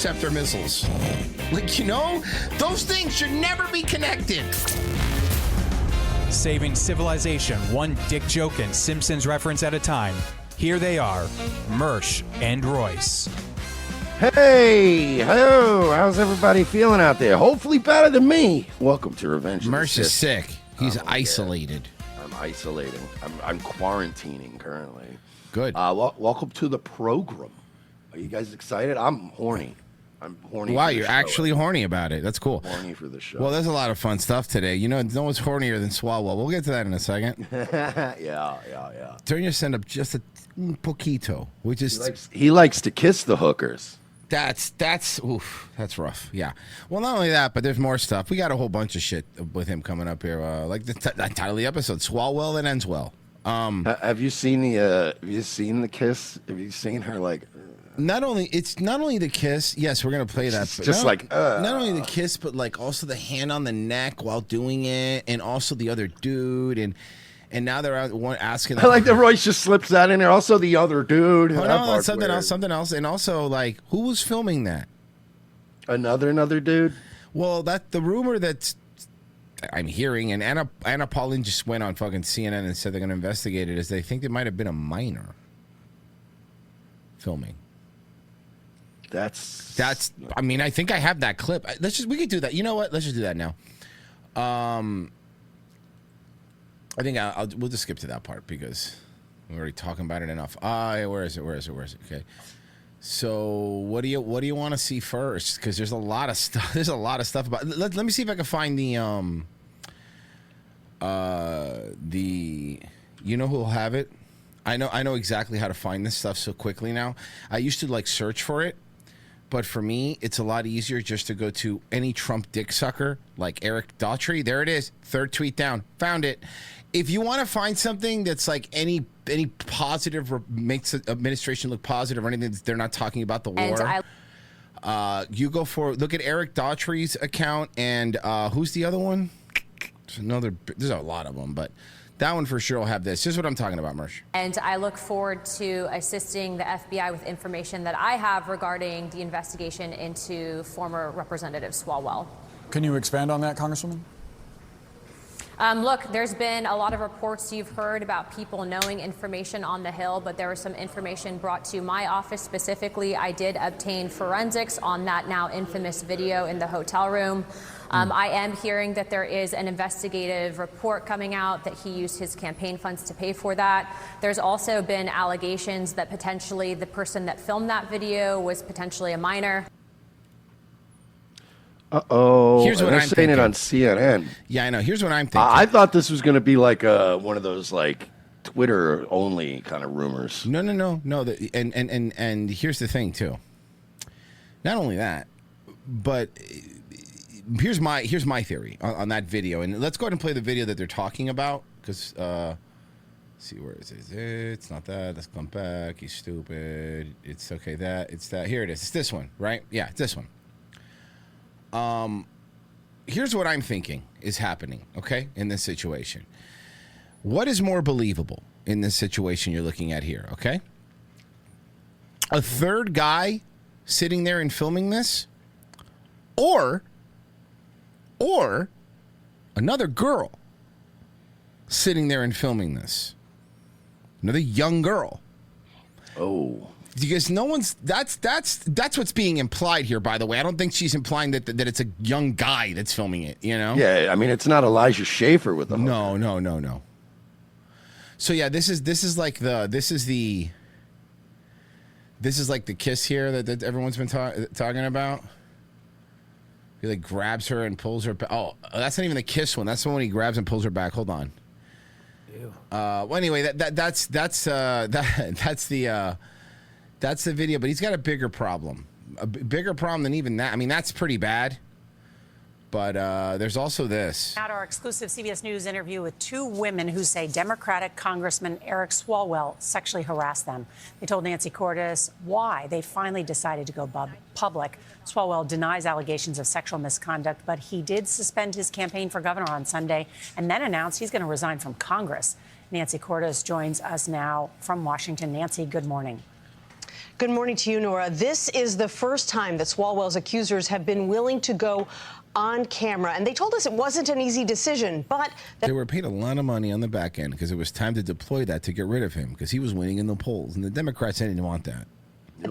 interceptor missiles. Like, you know, those things should never be connected. Saving civilization one dick joke and Simpsons reference at a time. Here they are, Mersh and Royce. Hey, hello, how's everybody feeling out there? Hopefully better than me. Welcome to Revenge of the Mersh is sick. He's isolated. I'm isolating. I'm quarantining currently. Good. Welcome to the program. Are you guys excited? I'm horny. I'm horny. Wow, for the you're show. actually horny about it. That's cool. Horny for the show. Well, there's a lot of fun stuff today. You know, no one's hornier than Swalwell. We'll get to that in a second. yeah. Turn your send up just a poquito, which is He likes to kiss the hookers. that's rough. Yeah. Well, not only that, but there's more stuff. We got a whole bunch of shit with him coming up here. Like the title of the episode, Swalwell that ends well. Have you seen the kiss? Have you seen her like? Not only the kiss. Yes, we're gonna play that. It's just not only the kiss, but like also the hand on the neck while doing it, and also the other dude, and now they're out one asking. I like that Royce just slips that in there. Also, the other dude. Oh no, that's something else, and also like who was filming that? Another dude. Well, that the rumor that's I'm hearing, and Anna Paulin just went on fucking CNN and said they're gonna investigate it, is they think it might have been a minor filming. That's. I mean, I think I have that clip. We could do that. You know what? Let's just do that now. I think we'll just skip to that part because we're already talking about it enough. Where is it? Okay. So what do you want to see first? Because there's a lot of stuff. There's a lot of stuff about. Let me see if I can find the. You know who'll have it? I know exactly how to find this stuff so quickly now. I used to like search for it. But for me, it's a lot easier just to go to any Trump dick sucker like Eric Daughtry. There it is. Third tweet down. Found it. If you want to find something that's like any positive or makes the administration look positive or anything that they're not talking about the war, you go look at Eric Daughtry's account and who's the other one? There's a lot of them, but that one for sure will have this. Here's what I'm talking about, Mersh. And I look forward to assisting the FBI with information that I have regarding the investigation into former Representative Swalwell. Can you expand on that, Congresswoman? Look, there's been a lot of reports you've heard about people knowing information on the Hill, but there was some information brought to my office specifically. I did obtain forensics on that now infamous video in the hotel room. I am hearing that there is an investigative report coming out that he used his campaign funds to pay for that. There's also been allegations that potentially the person that filmed that video was potentially a minor. Here's what they're I'm saying thinking. it on CNN. Yeah, I know. Here's what I'm thinking. I thought this was going to be like one of those like Twitter only kind of rumors. No. And here's the thing too. Not only that, but here's my theory on that video. And let's go ahead and play the video that they're talking about because see where it is. It's not that. Let's come back. He's stupid. It's okay. It's that. Here it is. It's this one, right? Yeah, it's this one. Here's what I'm thinking is happening, okay, in this situation. What is more believable in this situation you're looking at here, okay? A third guy sitting there and filming this, or another girl sitting there and filming this. Another young girl. Oh. Because that's what's being implied here, by the way. I don't think she's implying that it's a young guy that's filming it, you know? Yeah, I mean it's not Elijah Schaefer with the No. So yeah, this is like the kiss here that everyone's been talking about. He like grabs her and pulls her back. Oh, that's not even the kiss one. That's the one when he grabs and pulls her back. Hold on. Ew. Well, anyway, that's the video, but he's got a bigger problem. A bigger problem than even that. I mean, that's pretty bad. But there's also this. At our exclusive CBS News interview with two women who say Democratic Congressman Eric Swalwell sexually harassed them. They told Nancy Cordes why they finally decided to go public. Swalwell denies allegations of sexual misconduct, but he did suspend his campaign for governor on Sunday and then announced he's going to resign from Congress. Nancy Cordes joins us now from Washington. Nancy, good morning. Good morning to you, Nora. This is the first time that Swalwell's accusers have been willing to go on camera. And they told us it wasn't an easy decision, but they were paid a lot of money on the back end because it was time to deploy that to get rid of him because he was winning in the polls. And the Democrats didn't want that.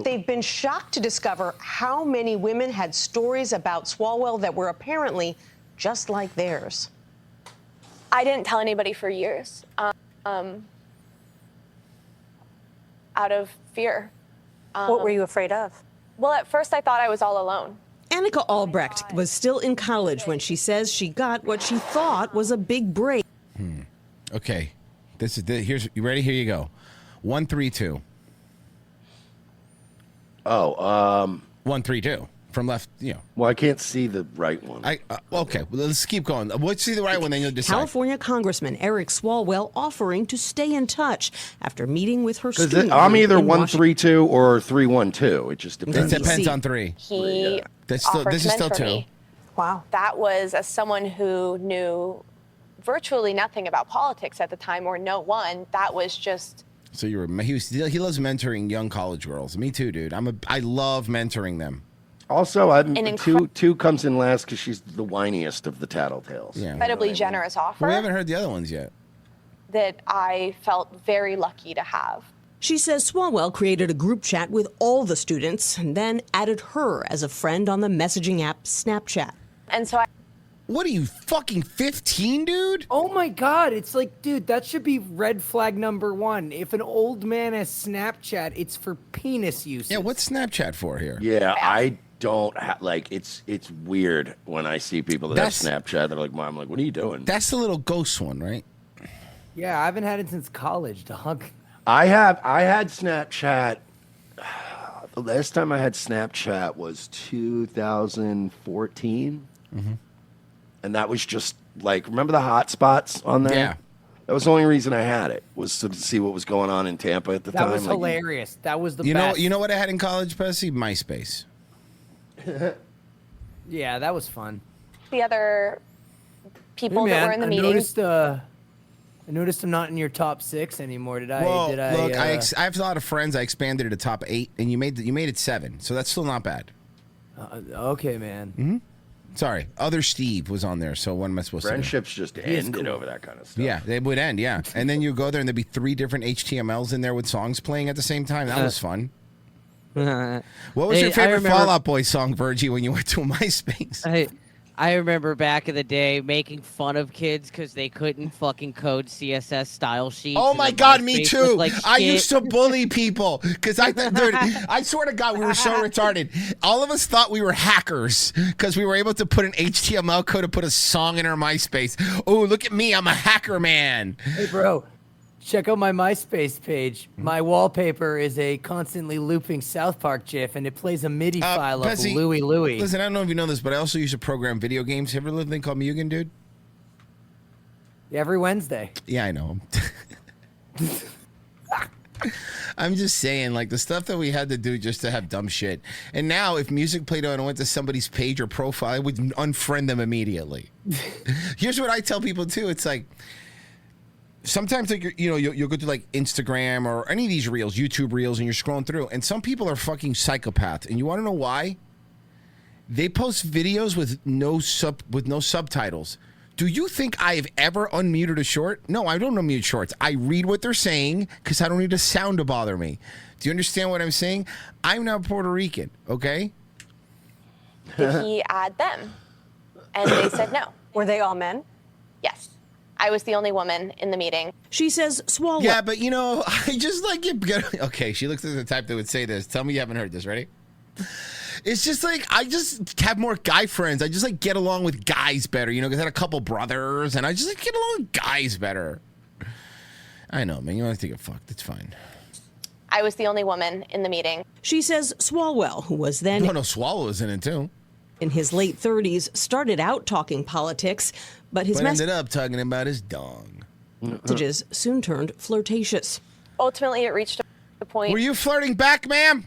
They've been shocked to discover how many women had stories about Swalwell that were apparently just like theirs. I didn't tell anybody for years, out of fear. What were you afraid of? Well, at first I thought I was all alone. Annika Albrecht was still in college when she says she got what she thought was a big break. Okay, here's you ready? Here you go. 132. 132 from left. Well, I can't see the right one. Okay, well, let's keep going. Let's see the right one, then you'll decide. California Congressman Eric Swalwell offering to stay in touch after meeting with her student. I'm either 132 or 312. It just depends. It depends on 3. He This offered is to still mentor 2. me. Wow. That was as someone who knew virtually nothing about politics at the time, or no one. That was just. So he loves mentoring young college girls. Me too, dude. I love mentoring them. Also, two comes in last because she's the whiniest of the tattletales. Yeah. Incredibly generous offer. We haven't heard the other ones yet. That I felt very lucky to have. She says Swalwell created a group chat with all the students and then added her as a friend on the messaging app Snapchat. And so What are you, fucking 15, dude? Oh my God, it's like, dude, that should be red flag number 1. If an old man has Snapchat, it's for penis use. Yeah, what's Snapchat for here? Yeah, I don't it's weird when I see people that have Snapchat. They're like, Mom, what are you doing? That's the little ghost one, right? Yeah, I haven't had it since college, dog. I had Snapchat. The last time I had Snapchat was 2014. Mm-hmm. And that was just remember the hot spots on there? Yeah. That was the only reason I had it, was to see what was going on in Tampa at the time. That was hilarious. That was the best. You know what I had in college, Bessie? MySpace. Yeah, that was fun. the other people that were in the meeting. I noticed I'm not in your top 6 anymore. Did I? Well, did I? Look, I have a lot of friends. I expanded it to top 8, and you made it 7, so that's still not bad. Okay, man. Mm-hmm. Sorry, other Steve was on there. So what am I supposed Friendships to do? just ended over that kind of stuff. Yeah, they would end. Yeah, and then you go there, and there'd be 3 different HTMLs in there with songs playing at the same time. That was fun. What was your favorite Fall Out Boy song, Virgie, when you went to MySpace? I remember back in the day making fun of kids because they couldn't fucking code CSS style sheets. Oh my God, me too. I used to bully people because dude, I swear to God, we were so retarded. All of us thought we were hackers because we were able to put an HTML code to put a song in our MySpace. Oh, look at me, I'm a hacker man. Hey, bro. Check out my MySpace page. My wallpaper is a constantly looping South Park GIF, and it plays a MIDI file of Louie Louie. Listen, I don't know if you know this, but I also used to program video games. You ever heard of a thing called Mugen, dude? Every Wednesday. Yeah, I know. I'm just saying, the stuff that we had to do just to have dumb shit. And now, if music played on and went to somebody's page or profile, I would unfriend them immediately. Here's what I tell people, too. It's like, sometimes you'll go to Instagram or any of these reels, YouTube reels, and you're scrolling through, and some people are fucking psychopaths. And you want to know why? They post videos with no subtitles. Do you think I have ever unmuted a short? No, I don't unmute shorts. I read what they're saying because I don't need a sound to bother me. Do you understand what I'm saying? I'm now Puerto Rican, okay? Did he add them? And they said no. Were they all men? Yes. I was the only woman in the meeting. She says Swalwell. Yeah, but I just it. Okay, she looks like the type that would say this. Tell me you haven't heard this. Ready? It's just I just have more guy friends. I just get along with guys better, because I had a couple brothers, and I just get along with guys better. I know, man. You want to take a fuck? That's fine. I was the only woman in the meeting. She says Swalwell, who was then... No, Swalwell was in it, too. In his late 30s, started out talking politics, but his ended up talking about his dong. Messages soon turned flirtatious. Ultimately, it reached a point... Were you flirting back, ma'am?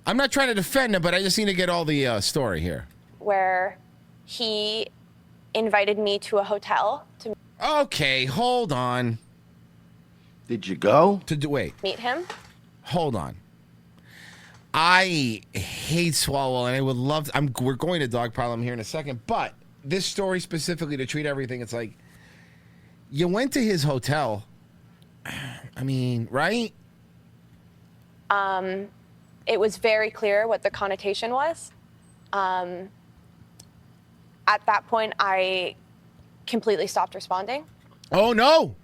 I'm not trying to defend him, but I just need to get all the story here. Where he invited me to a hotel to... Okay, hold on. Did you go? Wait. Meet him? Hold on. I hate Swalwell, and I would love. We're going to dogpile him here in a second, but this story specifically to treat everything. It's like you went to his hotel. I mean, right? It was very clear what the connotation was. At that point, I completely stopped responding. Oh no,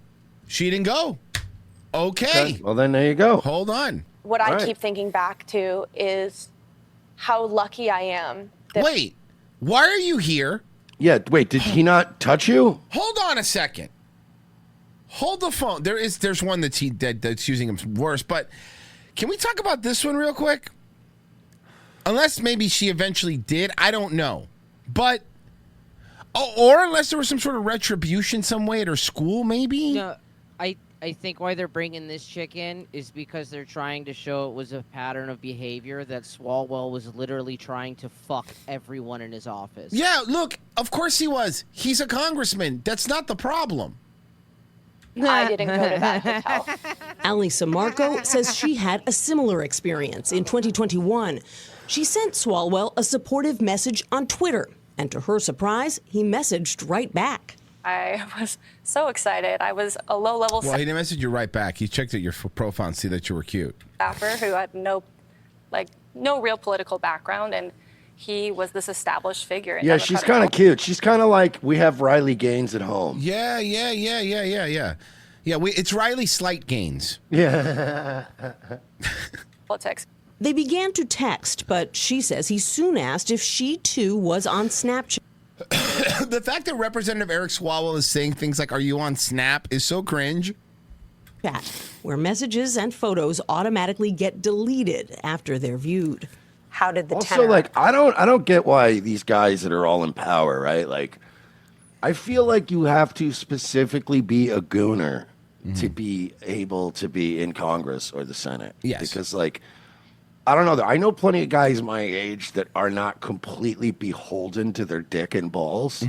she didn't go. Okay. Well, then there you go. Hold on. What I keep thinking back to is how lucky I am. Wait, why are you here? Yeah, wait, did he not touch you? Hold on a second. Hold the phone. There's one that's using him worse, but can we talk about this one real quick? Unless maybe she eventually did, I don't know. But or unless there was some sort of retribution some way at her school, maybe. No, I think why they're bringing this chick in is because they're trying to show it was a pattern of behavior that Swalwell was literally trying to fuck everyone in his office. Yeah, look, of course he was. He's a congressman. That's not the problem. I didn't go to that hotel. Alisa Marco says she had a similar experience in 2021. She sent Swalwell a supportive message on Twitter, and to her surprise, he messaged right back. I was so excited. I was a low-level Well, he didn't message you right back. He checked at your profile and see that you were cute. staffer who had no real political background, and he was this established figure. Yeah, she's kind of cute. She's kind of like we have Riley Gaines at home. Yeah. Yeah, it's Riley Slight Gaines. Yeah. politics. They began to text, but she says he soon asked if she too was on Snapchat. The fact that Representative Eric Swalwell is saying things like, "Are you on Snap?" is so cringe. Where messages and photos automatically get deleted after they're viewed. How did the Also, like, I don't get why these guys that are all in power, right? Like, I feel like you have to specifically be a gooner to be able to be in Congress or the Senate. Yes. Because, like, I don't know. I know plenty of guys my age that are not completely beholden to their dick and balls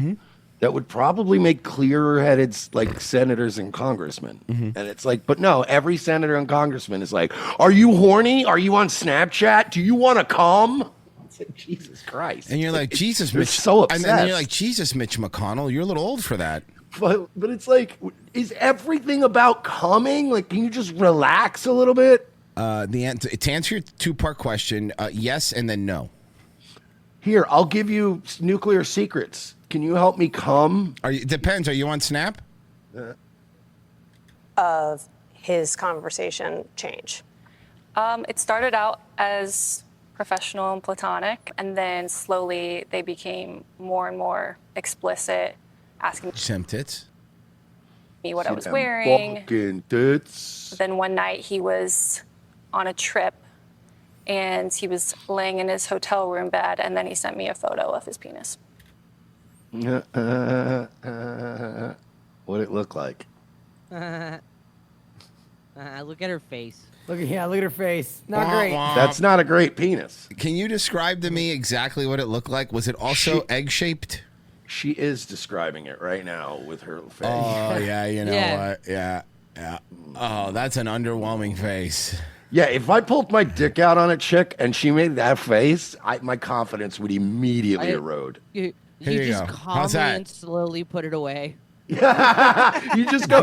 that would probably make clearer-headed, like, senators and congressmen. And it's like, but no, every senator and congressman is like, are you horny? Are you on Snapchat? Do you want to come? It's like, Jesus Christ. And you're like, Jesus, They're Mitch. so And then you're obsessed. like, Jesus, Mitch McConnell, you're a little old for that. But it's like, is everything about coming? Like, can you just relax a little bit? To answer your two-part question, yes and then no. Here, I'll give you nuclear secrets. Can you help me come? Depends. Are you on Snap? Of his conversation change? It started out as professional and platonic, and then slowly they became more and more explicit, asking Tits. me what I was wearing. Fucking tits. Then one night he was on a trip, and he was laying in his hotel room bed, and then he sent me a photo of his penis. What'd it look like? Look at her face. Look at her face. Not great. That's not a great penis. Can you describe to me exactly what it looked like? Was it also egg-shaped? She is describing it right now with her face. Oh, yeah, you know Yeah. what? Yeah. Oh, that's an underwhelming face. Yeah, if I pulled my dick out on a chick and she made that face, my confidence would immediately erode. You Here you just go. How's calmly that? and slowly put it away. You just go,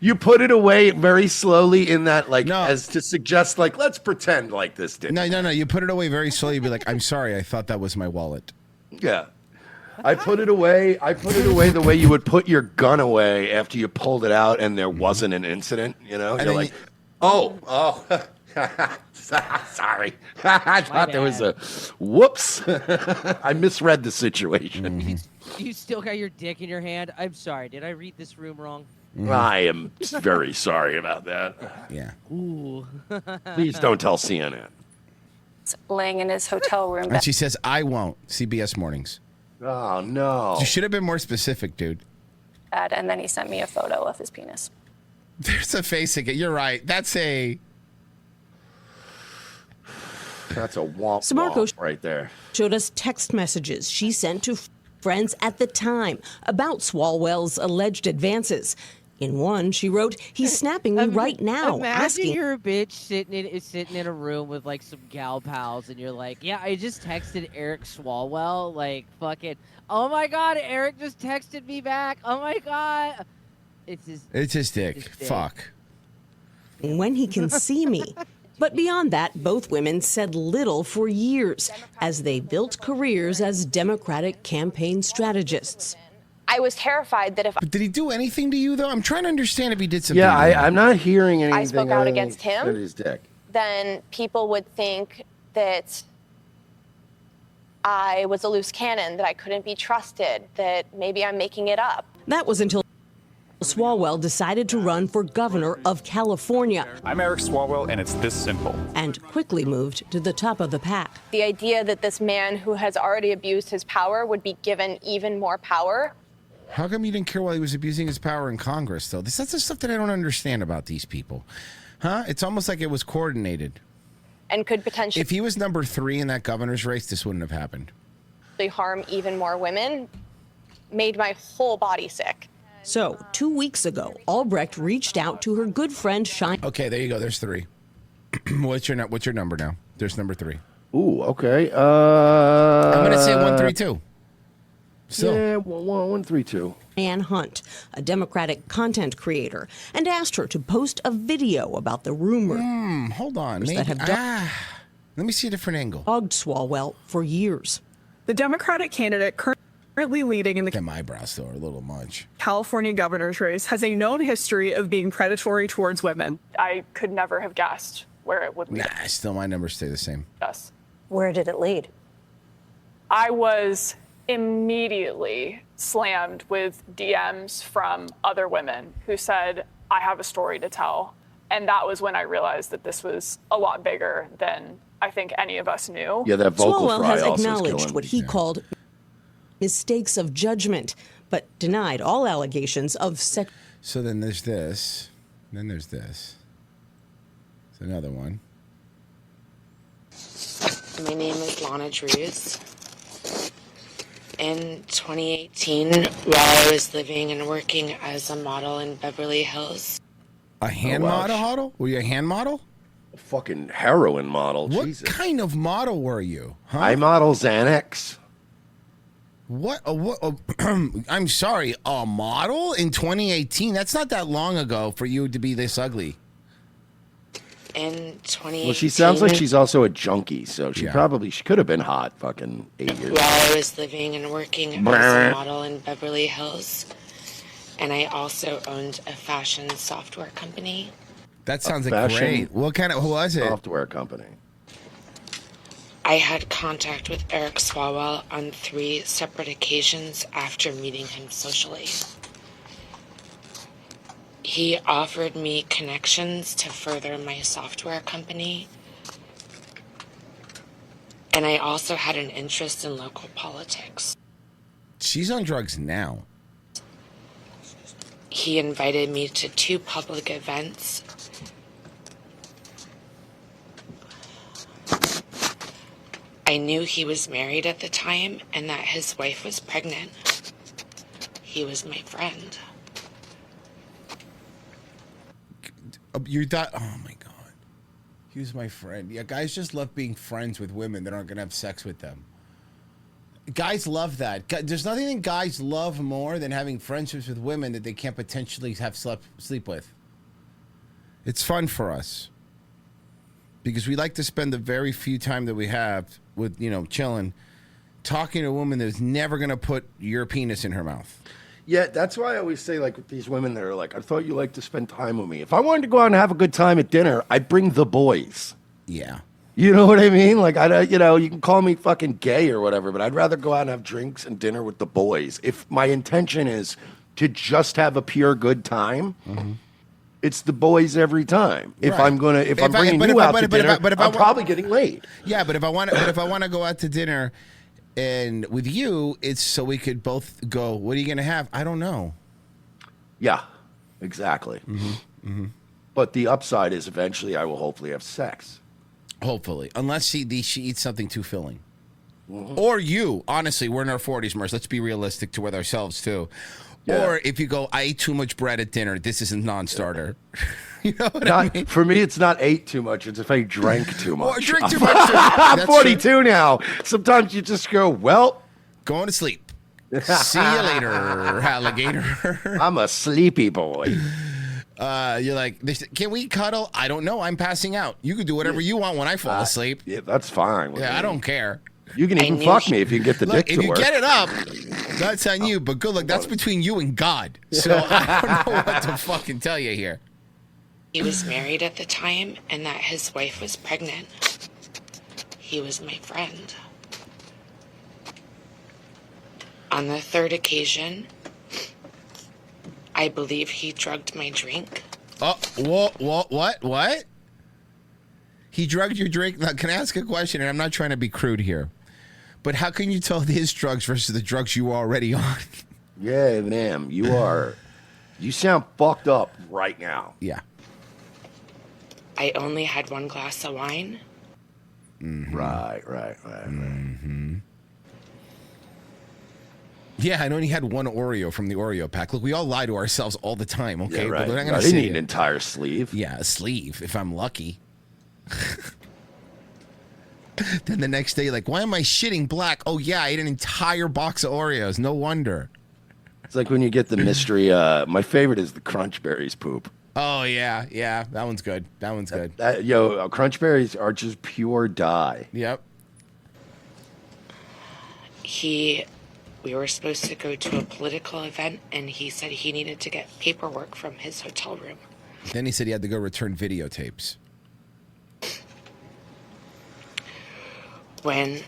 you put it away very slowly in that, like, as to suggest, like, let's pretend like this did. No. You put it away very slowly. You'd be like, I'm sorry. I thought that was my wallet. Yeah. I put it away the way you would put your gun away after you pulled it out and there wasn't an incident, you know? And You're then like, oh, sorry. I thought there was a whoops. I misread the situation. You still got your dick in your hand? I'm sorry. Did I read this room wrong? I am very sorry about that. Yeah. Ooh. Please don't tell CNN. Laying in his hotel room And bed. she says, I won't. CBS Mornings. Oh, no. You should have been more specific, dude. And then he sent me a photo of his penis. There's a face again. You're right. That's a womp Samarco womp right there. showed us text messages she sent to friends at the time about Swalwell's alleged advances. In one, she wrote, "He's snapping me right now, Imagine asking." you're a bitch sitting in a room with like some gal pals, and you're like, "Yeah, I just texted Eric Swalwell, like fucking, oh my god, Eric just texted me back. Oh my god, it's his dick. Fuck. When he can see me. But beyond that, both women said little for years as they built careers as Democratic campaign strategists. I was terrified that if But did he do anything to you, though? I'm trying to understand if he did something. Yeah, I'm not hearing anything. I spoke out against him, That his dick. then people would think that I was a loose cannon, that I couldn't be trusted, that maybe I'm making it up. That was until Swalwell decided to run for governor of California. I'm Eric Swalwell, and it's this simple. And quickly moved to the top of the pack. The idea that this man who has already abused his power would be given even more power. How come you didn't care while he was abusing his power in Congress, though? That's the stuff that I don't understand about these people. Huh? It's almost like it was coordinated. And could potentially If he was number 3 in that governor's race, this wouldn't have happened. harm even more women, made my whole body sick. So, 2 weeks ago, Albrecht reached out to her good friend Shine. Okay, there you go. There's 3. What's your number now? There's number 3. Ooh, okay. I'm going to say 132. Still. Yeah, 132. Ann Hunt, a Democratic content creator, and asked her to post a video about the rumor. Hold on. that have let me see a different angle. dogged Swalwell for years. The Democratic candidate currently leading in the My eyebrows, though, are a little much. California governor's race has a known history of being predatory towards women. I could never have guessed where it would lead Still my numbers stay the same. us. Where did it lead? I was immediately slammed with DMs from other women who said, I have a story to tell. And that was when I realized that this was a lot bigger than I think any of us knew. Yeah, that vocal Swalwell fry has also is acknowledged killing what me. he called mistakes of judgment, but denied all allegations of sex. So then there's this. Then there's this. It's another one. My name is Lana Drews. In 2018, while I was living and working as a model in Beverly Hills. A hand model? Were you a hand model? Fucking heroin model. What Jesus. kind of model were you? Huh? I model Xanax. What? I'm sorry. A model in 2018? That's not that long ago for you to be this ugly. In 2018. Well, she sounds like she's also a junkie, so she could have been hot fucking 8 years ago. While I was living and working as a model in Beverly Hills. And I also owned a fashion software company. That sounds like great. What kind of, who was it? Software company. I had contact with Eric Swalwell on 3 separate occasions after meeting him socially. He offered me connections to further my software company. And I also had an interest in local politics. She's on drugs now. He invited me to 2 public events. I knew he was married at the time and that his wife was pregnant. He was my friend. You thought, oh my God. He was my friend. Yeah, guys just love being friends with women that aren't going to have sex with them. Guys love that. There's nothing that guys love more than having friendships with women that they can't potentially have sleep with. It's fun for us. Because we like to spend the very few time that we have with, chilling, talking to a woman that's never going to put your penis in her mouth. Yeah, that's why I always say, like, with these women that are like, I thought you liked to spend time with me. If I wanted to go out and have a good time at dinner, I'd bring the boys. Yeah. You know what I mean? Like, you can call me fucking gay or whatever, but I'd rather go out and have drinks and dinner with the boys. If my intention is to just have a pure good time, it's the boys every time. If Right. I'm bringing you out to dinner, I'm probably getting laid. Yeah, but if I want to go out to dinner and with you, it's so we could both go, what are you going to have? I don't know. Yeah, exactly. But the upside is eventually I will hopefully have sex. Hopefully. Unless she eats something too filling. Or you. Honestly, we're in our 40s, Merce. Let's be realistic with ourselves, too. Yeah. Or if you go, I ate too much bread at dinner. This is a non-starter. You know what I mean? For me, it's not ate too much. It's if I drank too much. Or drink too much. I'm That's 42 true. now. Sometimes you just go, well. Going to sleep. See you later, alligator. I'm a sleepy boy. You're like, can we cuddle? I don't know. I'm passing out. You can do whatever you want when I fall asleep. Yeah, that's fine. Yeah, I don't care. You can even fuck me if you can get the Look, dick if to you work. get it up, that's on you. But good luck. That's between you and God. So I don't know what to fucking tell you here. He was married at the time and that his wife was pregnant. He was my friend. On the third occasion, I believe he drugged my drink. Oh, what? He drugged your drink? Now, can I ask a question? And I'm not trying to be crude here. But how can you tell his drugs versus the drugs you were already on? Yeah, ma'am. You sound fucked up right now. Yeah. I only had one glass of wine. Mm-hmm. Right. Mm-hmm. Yeah, I only had one Oreo from the Oreo pack. Look, we all lie to ourselves all the time, okay? Yeah, right. But we're not gonna I didn't say eat an it. entire sleeve. Yeah, a sleeve, if I'm lucky. Then the next day, like, why am I shitting black? Oh, yeah, I ate an entire box of Oreos. No wonder. It's like when you get the mystery. My favorite is the Crunch Berries poop. Oh, yeah. That one's good. Crunch Berries are just pure dye. Yep. We were supposed to go to a political event, and he said he needed to get paperwork from his hotel room. Then he said he had to go return videotapes. When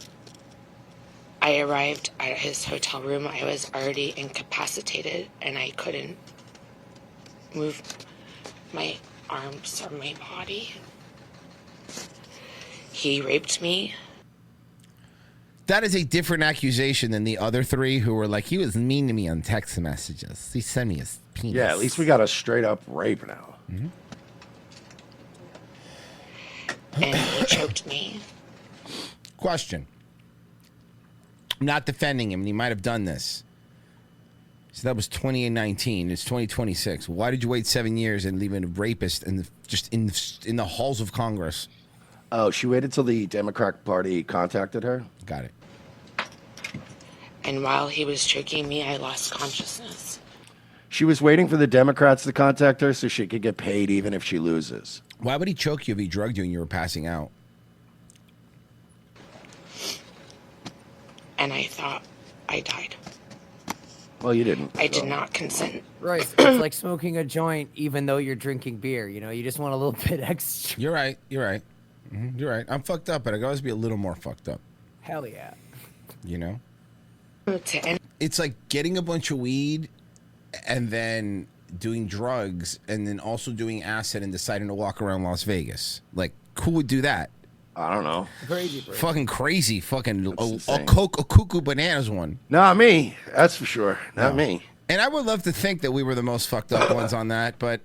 I arrived at his hotel room, I was already incapacitated, and I couldn't move my arms or my body. He raped me. That is a different accusation than the other three who were like, he was mean to me on text messages. He sent me his penis. Yeah, at least we got a straight up rape now. Mm-hmm. And he choked me. Question. I'm not defending him, and he might have done this. So that was 2019. It's 2026. Why did you wait 7 years and leave a rapist in the halls of Congress? Oh, she waited till the Democratic Party contacted her? Got it. And while he was choking me, I lost consciousness. She was waiting for the Democrats to contact her so she could get paid even if she loses. Why would he choke you if he drugged you and you were passing out? And I thought I died. Well, you didn't. I did not consent. Right. It's like smoking a joint even though you're drinking beer. You know, you just want a little bit extra. You're right. Mm-hmm. You're right. I'm fucked up, but I could always be a little more fucked up. Hell yeah. You know? It's like getting a bunch of weed and then doing drugs and then also doing acid and deciding to walk around Las Vegas. Like, who would do that? I don't know. Crazy, bro. Fucking crazy. Fucking a cuckoo bananas one. Not me. That's for sure. Not me. And I would love to think that we were the most fucked up ones on that, but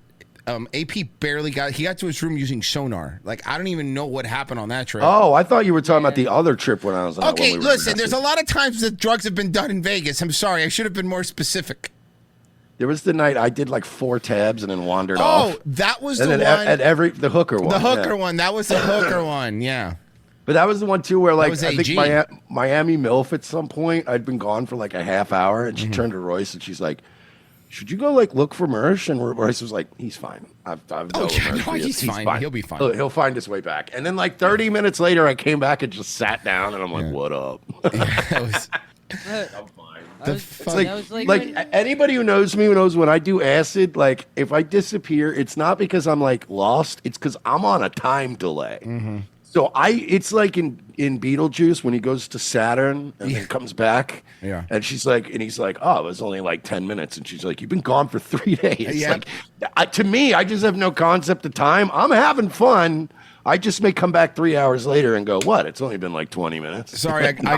AP barely got to his room using sonar. Like, I don't even know what happened on that trip. Oh, I thought you were talking about the other trip when I was on. Okay, listen, there's a lot of times that drugs have been done in Vegas. I'm sorry. I should have been more specific. There was the night I did like 4 tabs and then wandered off. Oh, that was and the then one. At the hooker one. The hooker one. That was the hooker one. Yeah. But that was the one too where like was I AG. think Miami MILF at some point I'd been gone for like a half hour and she turned to Royce and she's like, "Should you go like look for Mersh?" And Royce was like, "He's fine. I've he's fine. He'll be fine. He'll find his way back." And then like 30 minutes later, I came back and just sat down and I'm like, "What up?" I'm fine. It's like anybody who knows me knows when I do acid, like if I disappear, it's not because I'm like lost. It's because I'm on a time delay. Mm-hmm. So it's like in Beetlejuice when he goes to Saturn and then comes back. Yeah. And she's like, and he's like, "Oh, it was only like 10 minutes." And she's like, "You've been gone for 3 days." Yeah. Like, to me, I just have no concept of time. I'm having fun. I just may come back 3 hours later and go, "What? It's only been like 20 minutes." Sorry, No, I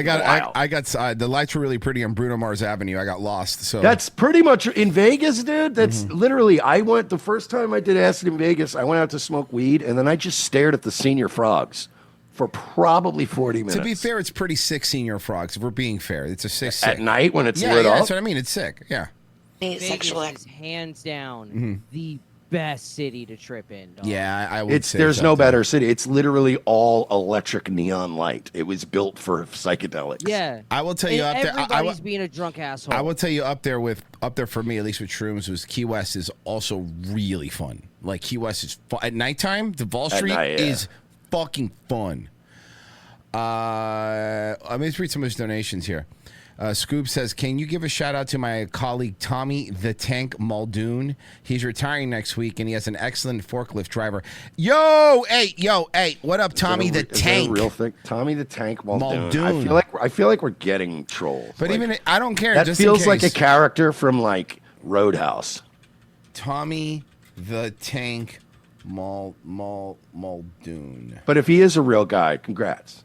got the lights were really pretty on Bruno Mars Avenue. I got lost. So that's pretty much in Vegas, dude. That's literally. I went the first time I did acid in Vegas. I went out to smoke weed, and then I just stared at the senior frogs for probably 40 minutes. To be fair, it's pretty sick, Senior Frogs. If we're being fair, it's a sick at night when it's lit yeah, up. that's what I mean. It's sick. Yeah. Vegas is hands down the best city to trip in. Dog. Yeah, I would say there's so, no too. better city. It's literally all electric neon light. It was built for psychedelics. Yeah, I will tell you up there. Everybody's being a drunk asshole. I will tell you up there for me, at least with shrooms, was Key West is also really fun. Like Key West is fun. At nighttime. The Wall Street is fucking fun. Let me read some of his donations here. Scoop says, can you give a shout out to my colleague Tommy the Tank Muldoon? He's retiring next week, and he has an excellent forklift driver. Yo, hey, what up, Tommy the Tank? Is that a real thing? Tommy the Tank Muldoon. Muldoon. I feel like we're getting trolled. But like, even I don't care. That just feels in like a case. character from like Roadhouse. Tommy the Tank Muldoon. But if he is a real guy, congrats.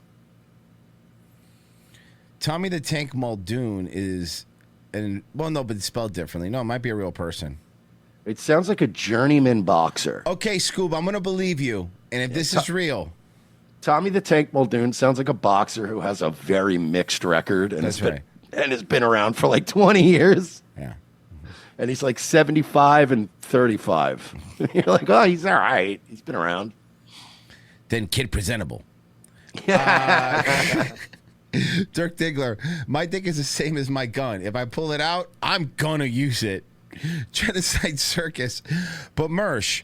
Tommy the Tank Muldoon is, but it's spelled differently. No, it might be a real person. It sounds like a journeyman boxer. Okay, Scoob, I'm going to believe you. And if this is real. Tommy the Tank Muldoon sounds like a boxer who has a very mixed record and has been around for like 20 years. Yeah. And he's like 75 and 35. You're like, oh, he's all right. He's been around. Then Kid Presentable. Dirk Diggler, my dick is the same as my gun. If I pull it out, I'm gonna use it. Genocide Circus. But Mersh,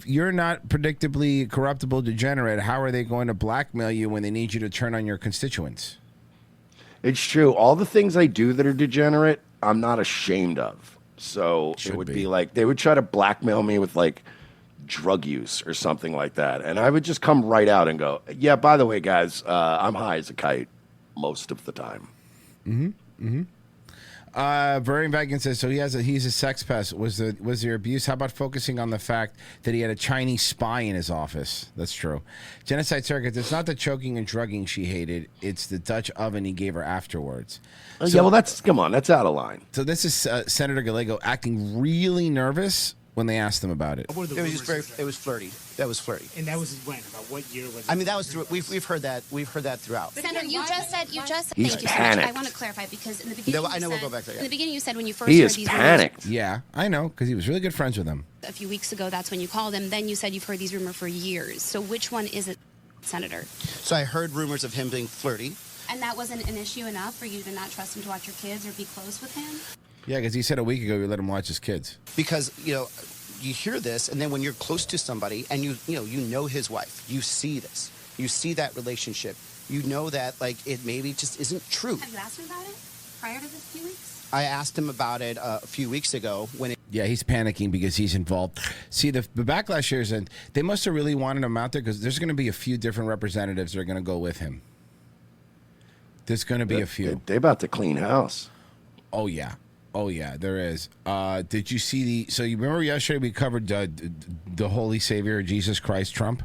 you're not predictably corruptible degenerate. How are they going to blackmail you when they need you to turn on your constituents? It's true. All the things I do that are degenerate, I'm not ashamed of. So it would be like they would try to blackmail me with like drug use or something like that. And I would just come right out and go, yeah, by the way, guys, I'm high as a kite most of the time. Varian Vagan says, so he's a sex pest. Was there abuse? How about focusing on the fact that he had a Chinese spy in his office? That's true. Genocide Circuit, it's not the choking and drugging she hated. It's the Dutch oven he gave her afterwards. Yeah, well, that's out of line. So this is Senator Gallego acting really nervous when they asked him about it. It was just it was flirty. That was flirty. And that was when? About what year was it? I mean, that was through. We've heard that. We've heard that throughout. Senator, you just said. He's Thank you so much. panicked. I want to clarify because in the beginning, No, I know we'll go back there. In the beginning, you said when you first He heard is these panicked. Yeah, I know, because he was really good friends with him. rumors a few weeks ago, that's when you called him. Then you said you've heard these rumors for years. So which one is it, Senator? So I heard rumors of him being flirty. And that wasn't an issue enough for you to not trust him to watch your kids or be close with him? Yeah, because he said a week ago you let him watch his kids. Because you hear this, and then when you're close to somebody, and you know his wife, you see this, you see that relationship, you know that like it maybe just isn't true. Have you asked him about it prior to this few weeks? I asked him about it a few weeks ago when it. Yeah, he's panicking because he's involved. See, the backlash here is that they must have really wanted him out there because there's going to be a few different representatives that are going to go with him. There's going to be a few. They're about to clean house. Oh, yeah. Oh, yeah, there is. Did you see so you remember yesterday we covered the Holy Savior, Jesus Christ, Trump?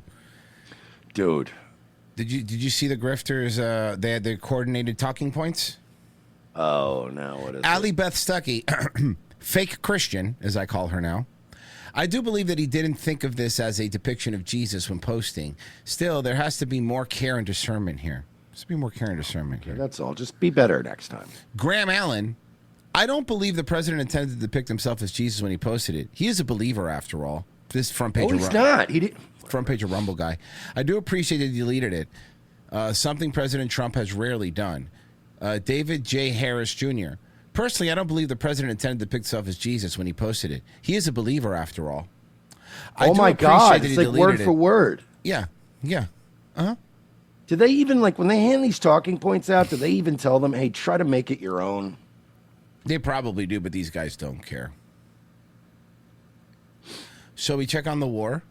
Dude. Did you see the grifters? They had their coordinated talking points? Oh, no. What is Allie Beth Stuckey, fake Christian, as I call her now. I do believe that he didn't think of this as a depiction of Jesus when posting. Still, there has to be more care and discernment here. There's to be more care and discernment here. That's all. Just be better next time. Graham Allen, I don't believe the president intended to depict himself as Jesus when he posted it. He is a believer, after all. This front page. Oh, he's not. He did. Front page of Rumble guy. I do appreciate that he deleted it. Something President Trump has rarely done. David J. Harris Jr. Personally, I don't believe the president intended to depict himself as Jesus when he posted it. He is a believer, after all. Oh my God! It's like word for word. Yeah. Uh-huh. Do they even, like, when they hand these talking points out, do they even tell them, hey, try to make it your own? They probably do, but these guys don't care. So we check on the war.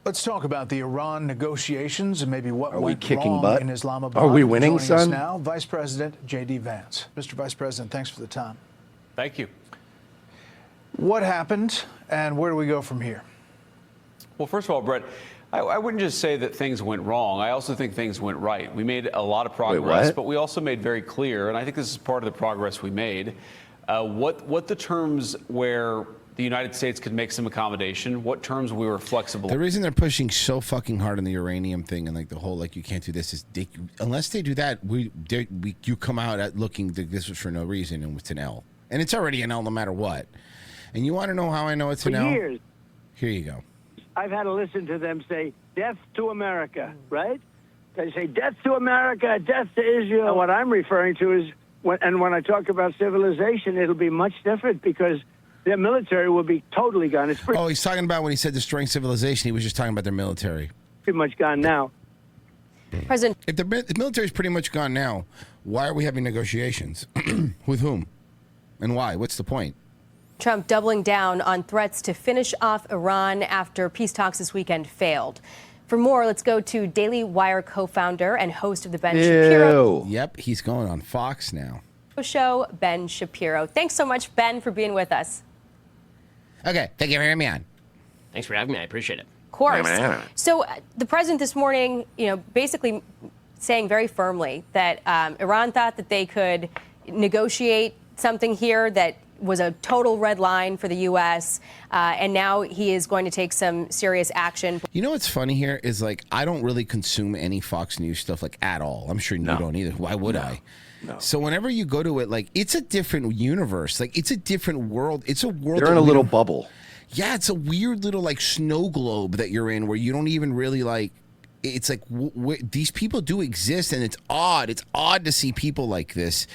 Let's talk about the Iran negotiations and maybe what Are we went kicking wrong butt? in Islamabad. Are we winning, Joining us son? now, Vice President J.D. Vance. Mr. Vice President, thanks for the time. Thank you. What happened, and where do we go from here? Well, first of all, Brett, I wouldn't just say that things went wrong. I also think things went right. We made a lot of progress, but we also made very clear, and I think this is part of the progress we made, what the terms where the United States could make some accommodation, what terms we were flexible. The reason they're pushing so fucking hard on the uranium thing and like the whole like you can't do this is unless they do that, you come out at looking that this was for no reason and it's an L, and it's already an L no matter what. And you want to know how I know it's an L? For years, here you go. I've had to listen to them say "death to America," right? They say "death to America," "death to Israel." And what I'm referring to is when I talk about civilization, it'll be much different because their military will be totally gone. It's pretty he's talking about when he said destroying civilization, he was just talking about their military. Pretty much gone now. President, if the military's pretty much gone now, why are we having negotiations? With whom? And why? What's the point? Trump doubling down on threats to finish off Iran after peace talks this weekend failed. For more, let's go to Daily Wire co-founder and host of the Ben Shapiro Yep, he's going on Fox now. Show, Ben Shapiro. Thanks so much, Ben, for being with us. Okay, thank you for having me on. Thanks for having me. I appreciate it. Of course. So the president this morning, basically saying very firmly that Iran thought that they could negotiate something here that was a total red line for the U.S., and now he is going to take some serious action. You know what's funny here is, like, I don't really consume any Fox News stuff, like, at all. I'm sure you don't either. Why would I? No. So whenever you go to it, like, it's a different universe. Like, it's a different world. It's a world. They're in a little bubble. Yeah, it's a weird little, like, snow globe that you're in where you don't even really, like, it's like these people do exist, and it's odd. It's odd to see people like this.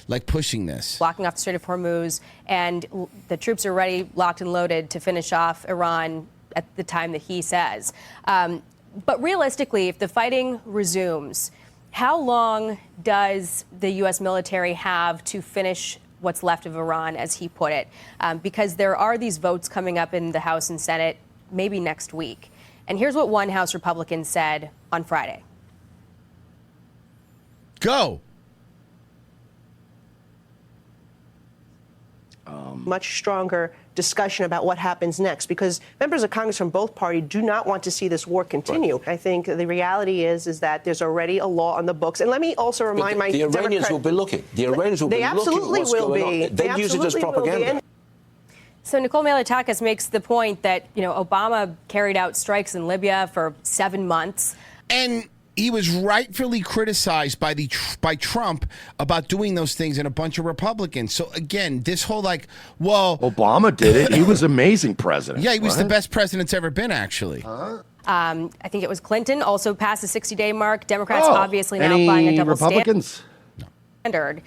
Like pushing this. Blocking off the Strait of Hormuz, and the troops are ready, locked and loaded to finish off Iran at the time that he says. But realistically, if the fighting resumes, how long does the U.S. military have to finish what's left of Iran, as he put it? Because there are these votes coming up in the House and Senate, maybe next week. And here's what one House Republican said on Friday. Go. Much stronger discussion about what happens next, because members of Congress from both parties do not want to see this war continue. Right. I think the reality is that there's already a law on the books. And let me also remind the Iranians will be looking. The Iranians will be looking at what's going on. They use it as propaganda. So Nicole Malliotakis makes the point that, Obama carried out strikes in Libya for 7 months. And he was rightfully criticized by Trump about doing those things, and a bunch of Republicans. So again, this whole Obama did it. He was amazing president. Yeah, he was the best president that's ever been, actually. I think it was Clinton also passed the 60-day mark. Democrats obviously now applying a double Republicans? Standard.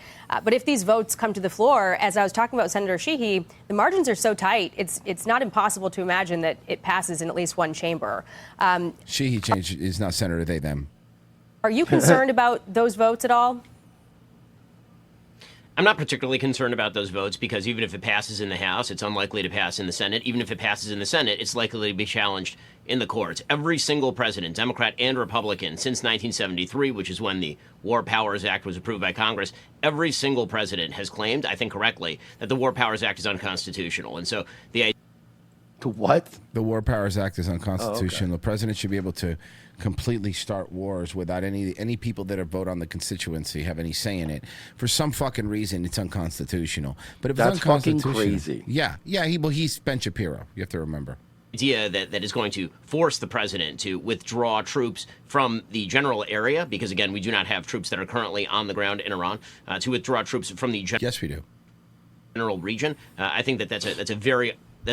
But if these votes come to the floor, as I was talking about Senator Sheehy, the margins are so tight, it's not impossible to imagine that it passes in at least one chamber. Sheehy changed is not Senator, they, them. Are you concerned about those votes at all? I'm not particularly concerned about those votes because even if it passes in the House, it's unlikely to pass in the Senate. Even if it passes in the Senate, it's likely to be challenged in the courts. Every single president, Democrat and Republican, since 1973, which is when the War Powers Act was approved by Congress, every single president has claimed, I think correctly, that the War Powers Act is unconstitutional. And so the idea... What? The War Powers Act is unconstitutional. Oh, okay. The president should be able to completely start wars without any people that are vote on the constituency have any say in it. For some fucking reason, it's unconstitutional. But if that's it's fucking unconstitutional, crazy. Yeah. He's Ben Shapiro. You have to remember. Idea that is going to force the president to withdraw troops from the general area, because again, we do not have troops that are currently on the ground in Iran, to withdraw troops from the yes, we do. General region. I think that's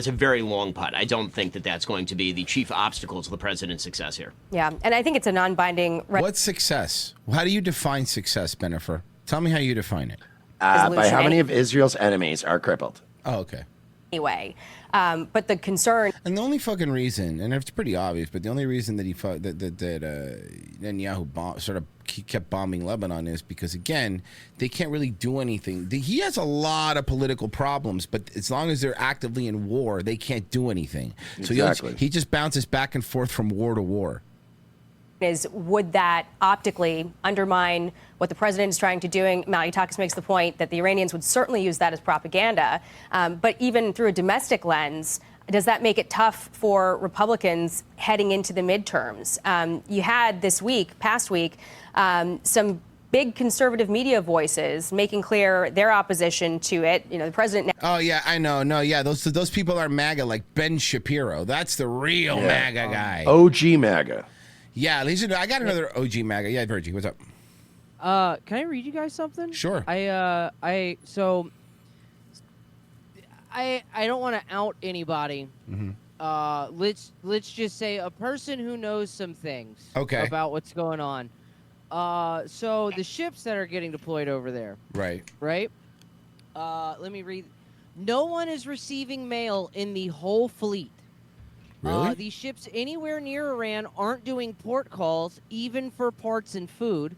a very long putt. I don't think that that's going to be the chief obstacle to the president's success here. Yeah, and I think it's a non-binding... What's success? How do you define success, Bennifer? Tell me how you define it. By how many of Israel's enemies are crippled? Oh, okay. Anyway, but the concern... And the only fucking reason, and it's pretty obvious, but the only reason that Netanyahu kept bombing Lebanon is because, again, they can't really do anything. He has a lot of political problems, but as long as they're actively in war, they can't do anything. Exactly. So he just bounces back and forth from war to war. Would that optically undermine what the president is trying to do? Malliotakis makes the point that the Iranians would certainly use that as propaganda. But even through a domestic lens, does that make it tough for Republicans heading into the midterms? You had past week, some big conservative media voices making clear their opposition to it. You know, the president. Oh yeah, I know. No, yeah, those people are MAGA, like Ben Shapiro. That's the real MAGA guy. OG MAGA. Yeah, listen, I got another OG MAGA. Yeah, Virgie, what's up? Can I read you guys something? Sure. I don't want to out anybody. Let's just say a person who knows some things about what's going on. So the ships that are getting deployed over there. Right. Let me read. No one is receiving mail in the whole fleet. Really? These ships anywhere near Iran aren't doing port calls, even for parts and food.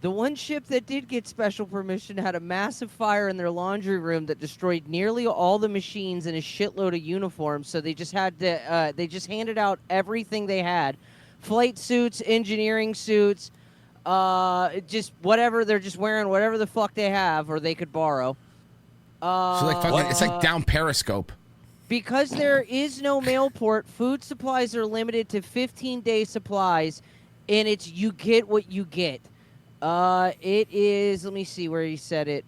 The one ship that did get special permission had a massive fire in their laundry room that destroyed nearly all the machines and a shitload of uniforms. So they just had to, they just handed out everything they had. Flight suits, engineering suits, just whatever. They're just wearing whatever the fuck they have or they could borrow. So like fucking, it's like down Periscope. Because there is no mail port, food supplies are limited to 15-day supplies, and it's you get what you get. It is. Let me see where he said it.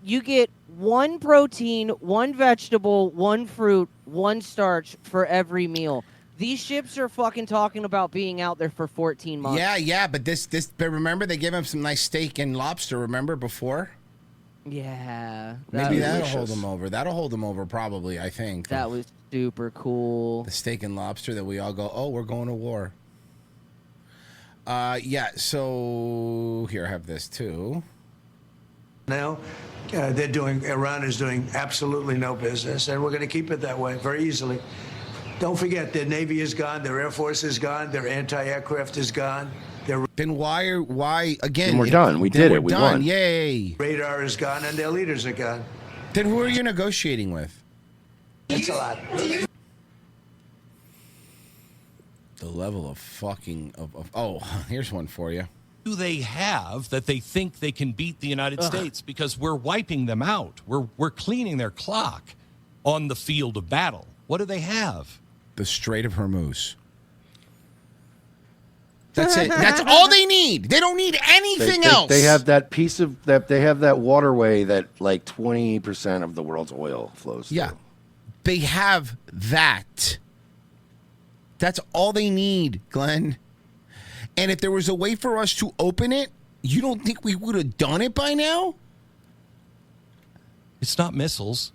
You get 1 protein, 1 vegetable, 1 fruit, 1 starch for every meal. These ships are fucking talking about being out there for 14 months. Yeah, but but remember they gave him some nice steak and lobster. Remember before? Yeah, maybe that'll hold them over. That'll hold them over, probably. I think that was super cool. The steak and lobster that we all go, oh, we're going to war. Yeah, so here I have this too. Now, Iran is doing absolutely no business, and we're going to keep it that way very easily. Don't forget, their Navy is gone, their Air Force is gone, their anti-aircraft is gone. Then why again? Then we're done. We did it. We won. Yay. Radar is gone, and their leaders are gone. Then who are you negotiating with? That's a lot. The level of fucking oh, here's one for you. Do they have that they think they can beat the United States? Because we're wiping them out. We're cleaning their clock on the field of battle. What do they have? The Strait of Hormuz. That's it. That's all they need. They don't need anything else. They have that piece of that. They have that waterway that like 20% of the world's oil flows through. Yeah, they have that. That's all they need, Glenn. And if there was a way for us to open it, you don't think we would have done it by now? It's not missiles.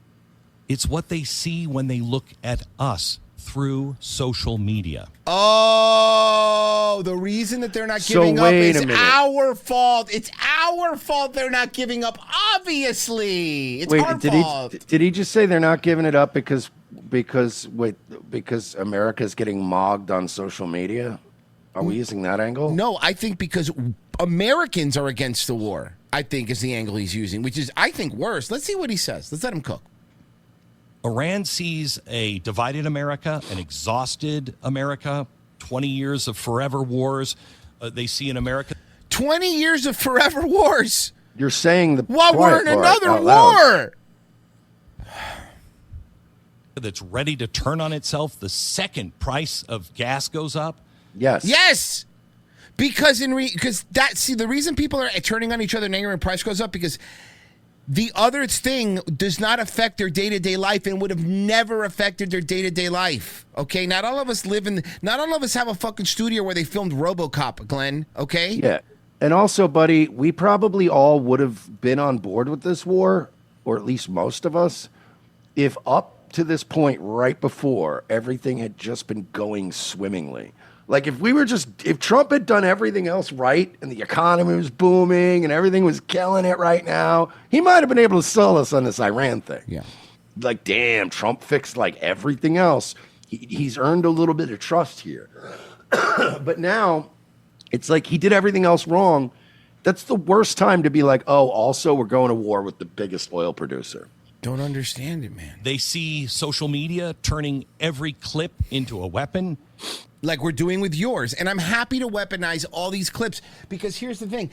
It's what they see when they look at us through social media. Oh, the reason that they're not giving up is our fault. It's our fault they're not giving up. Obviously, it's our fault. Did he just say they're not giving it up because America's getting mogged on social media? Are we using that angle? No, I think because Americans are against the war, I think is the angle he's using, which is, I think, worse. Let's see what he says. Let's let him cook. Iran sees a divided America, an exhausted America, 20 years of forever wars. They see an America. 20 years of forever wars. You're saying while we're in another war. That's ready to turn on itself the second price of gas goes up. Yes. Because the reason people are turning on each other and anger and price goes up because the other thing does not affect their day-to-day life and would have never affected their day-to-day life. Okay, not all of us have a fucking studio where they filmed RoboCop, Glenn. Okay. Yeah, and also, buddy, we probably all would have been on board with this war, or at least most of us, if up to this point, right before, everything had just been going swimmingly. Like if Trump had done everything else right and the economy was booming and everything was killing it right now, he might have been able to sell us on this Iran thing. Yeah. Like, damn, Trump fixed like everything else. He's earned a little bit of trust here. But now it's like he did everything else wrong. That's the worst time to be like, oh, also we're going to war with the biggest oil producer. Don't understand it, man. They see social media turning every clip into a weapon. Like we're doing with yours. And I'm happy to weaponize all these clips because here's the thing.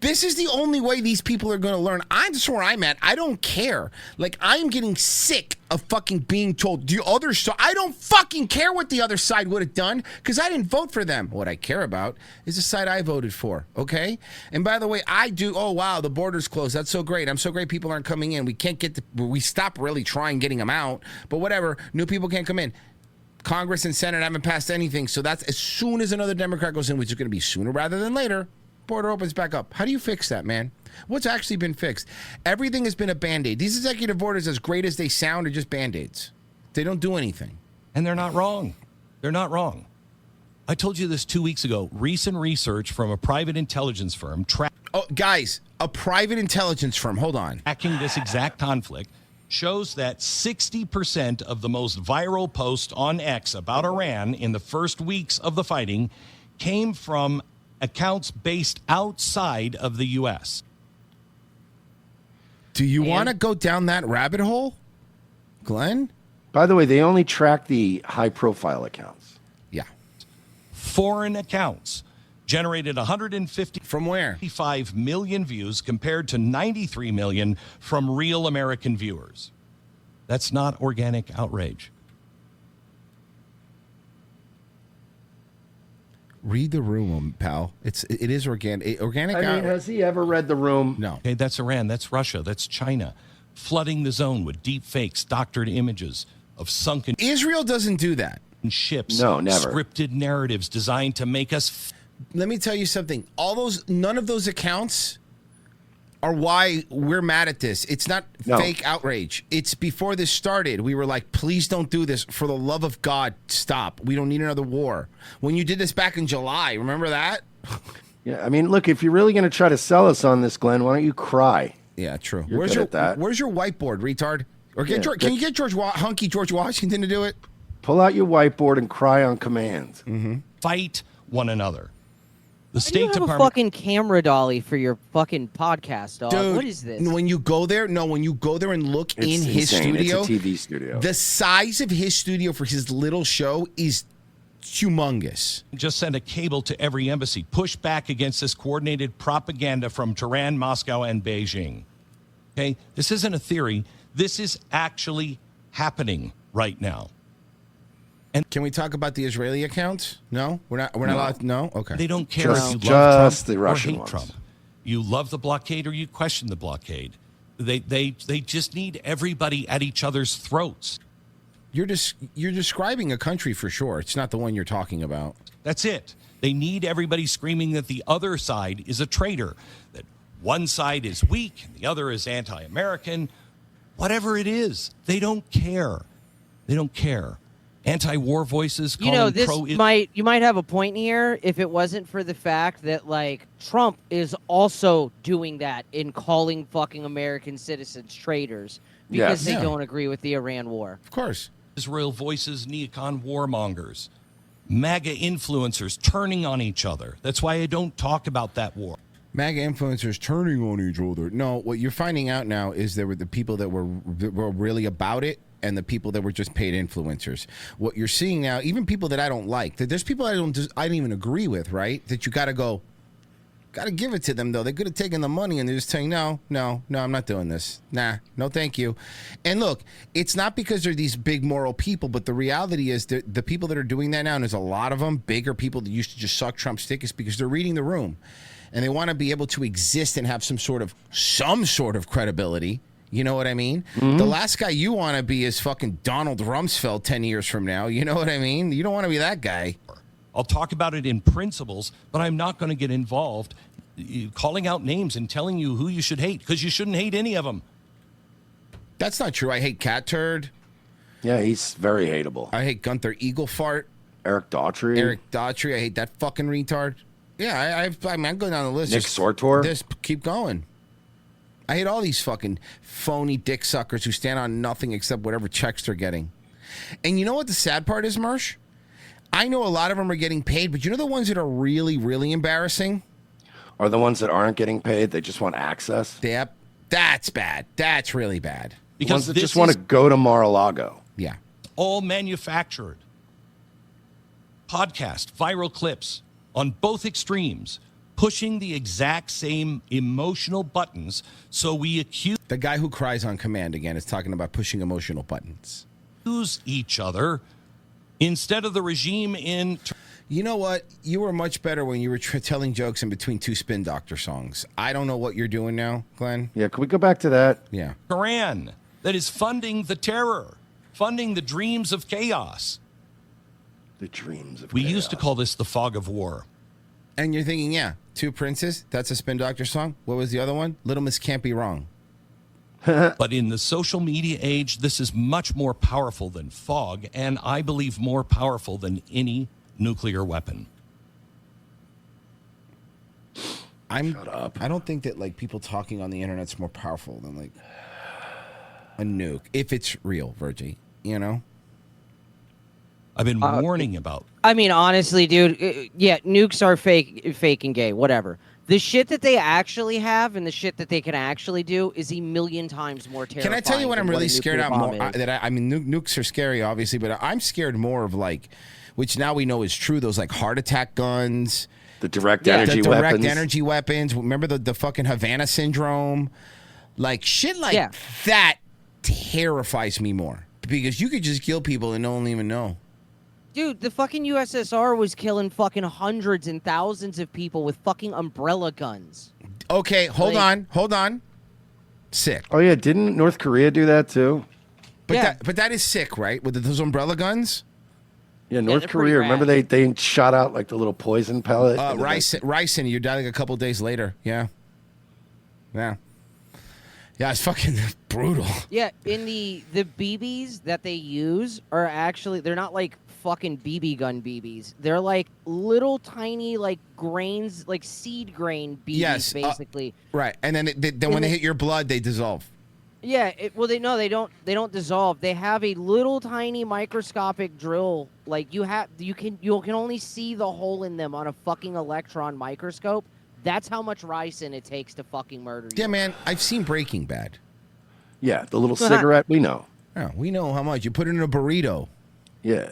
This is the only way these people are going to learn. That's where I'm at. I don't care. Like, I'm getting sick of fucking being told the other side. I don't fucking care what the other side would have done because I didn't vote for them. What I care about is the side I voted for, okay? And by the way, I do, oh, wow, the border's closed. That's so great. I'm so great people aren't coming in. We can't get, we stopped really trying getting them out, but whatever. New people can't come in. Congress and Senate haven't passed anything, so that's as soon as another Democrat goes in, which is going to be sooner rather than later, border opens back up. How do you fix that, man? What's actually been fixed? Everything has been a Band-Aid. These executive orders, as great as they sound, are just Band-Aids. They don't do anything. And they're not wrong. They're not wrong. I told you this 2 weeks ago. Recent research from a private intelligence firm oh, guys, a private intelligence firm. Hold on. Tracking this exact conflict shows that 60% of the most viral posts on X about Iran in the first weeks of the fighting came from accounts based outside of the U.S. Do you want to go down that rabbit hole, Glenn? By the way, they only track the high-profile accounts. Yeah. Foreign accounts generated 150 from where? 55 million views compared to 93 million from real American viewers. That's not organic outrage. Read the room, pal. It is organic. Organic. I mean, has he ever read the room? No. Okay, that's Iran. That's Russia. That's China, flooding the zone with deep fakes, doctored images of sunken. Israel doesn't do that. Ships. No, never. Scripted narratives designed to make us. Let me tell you something. None of those accounts are why we're mad at this. It's not fake outrage. It's before this started. We were like, please don't do this. For the love of God, stop. We don't need another war. When you did this back in July, remember that? Yeah, I mean, look, if you're really going to try to sell us on this, Glenn, why don't you cry? Yeah, true. You're good at that. Where's your whiteboard, retard? Or can you get Hunky George Washington to do it? Pull out your whiteboard and cry on command. Mm-hmm. Fight one another. The State Department. Have a fucking camera dolly for your fucking podcast, dog. Dude, what is this? When you go there and look in his studio, it's a TV studio. The size of his studio for his little show is humongous. Just send a cable to every embassy. Push back against this coordinated propaganda from Tehran, Moscow, and Beijing. Okay? This isn't a theory. This is actually happening right now. And can we talk about the Israeli accounts? No, we're not allowed. No, okay. They don't care if you love Trump or hate Trump. You love the blockade or you question the blockade. They just need everybody at each other's throats. You're describing a country for sure. It's not the one you're talking about. That's it. They need everybody screaming that the other side is a traitor, that one side is weak and the other is anti-American. Whatever it is, they don't care. They don't care. Anti-war voices calling you might have a point here if it wasn't for the fact that like Trump is also doing that in calling fucking American citizens traitors because they don't agree with the Iran war. Of course. Israel voices neocon warmongers, MAGA influencers turning on each other. That's why I don't talk about that war. MAGA influencers turning on each other. No, what you're finding out now is there were the people that were really about it and the people that were just paid influencers. What you're seeing now, even people that I don't like, that there's people I don't even agree with, right? That you got to give it to them, though. They could have taken the money and they're just saying, no, I'm not doing this. Nah, no, thank you. And look, it's not because they're these big moral people, but the reality is that the people that are doing that now, and there's a lot of them, bigger people that used to just suck Trump's dick, is because they're reading the room. And they want to be able to exist and have some sort of credibility. You know what I mean? Mm-hmm. The last guy you want to be is fucking Donald Rumsfeld 10 years from now. You know what I mean? You don't want to be that guy. I'll talk about it in principles, but I'm not going to get involved calling out names and telling you who you should hate, because you shouldn't hate any of them. That's not true. I hate Cat Turd. Yeah, he's very hateable. I hate Gunther Eaglefart. Eric Daughtry. I hate that fucking retard. Yeah, I'm going down the list. Nick Sortor. Just keep going. I hate all these fucking phony dick suckers who stand on nothing except whatever checks they're getting. And you know what the sad part is, Mersh? I know a lot of them are getting paid, but you know the ones that are really, really embarrassing? Are the ones that aren't getting paid, they just want access? Yep. That's bad. That's really bad. Because the ones that just want to go to Mar-a-Lago. Yeah. All manufactured. Podcast, viral clips on both extremes, pushing the exact same emotional buttons. So we accuse the guy who cries on command again is talking about pushing emotional buttons. Each other instead of the regime in. You know what? You were much better when you were telling jokes in between two Spin Doctor songs. I don't know what you're doing now, Glenn. Yeah, can we go back to that? Yeah. Iran that is funding the terror, funding the dreams of chaos. The dreams of We chaos. used to call this the fog of war. And you're thinking, yeah, Two Princes, that's a Spin Doctor song. What was the other one? Little Miss Can't Be Wrong. But in the social media age, this is much more powerful than fog, and I believe more powerful than any nuclear weapon. Shut up. I don't think that like people talking on the internet's more powerful than like a nuke, if it's real, Virgie. You know? I've been warning about. I mean, honestly, dude, yeah, nukes are fake and gay, whatever. The shit that they actually have and the shit that they can actually do is a million times more terrifying. Can I tell you what I'm really scared of more? Is. I mean, nukes are scary, obviously, but I'm scared more of like, which now we know is true, those like heart attack guns. The direct energy weapons. Direct energy weapons. Remember the fucking Havana syndrome? Like shit like that terrifies me more. Because you could just kill people and no one even know. Dude, the fucking USSR was killing fucking hundreds and thousands of people with fucking umbrella guns. Okay, hold on. Sick. Oh yeah, didn't North Korea do that too? But that is sick, right? With those umbrella guns? Yeah, North Korea. Remember they shot out like the little poison pellet. Ricin, you died like a couple days later. Yeah. It's fucking brutal. Yeah, in the BBs that they use are actually, they're not like fucking BB gun BBs. They're like little tiny like grains, like seed grain BBs, basically. Right, and then when they hit your blood, they dissolve. Yeah, they don't dissolve. They have a little tiny microscopic drill. Like you can only see the hole in them on a fucking electron microscope. That's how much ricin it takes to fucking murder you. Yeah, man, I've seen Breaking Bad. Yeah, the little cigarette, we know. Yeah, we know how much. You put it in a burrito. Yeah.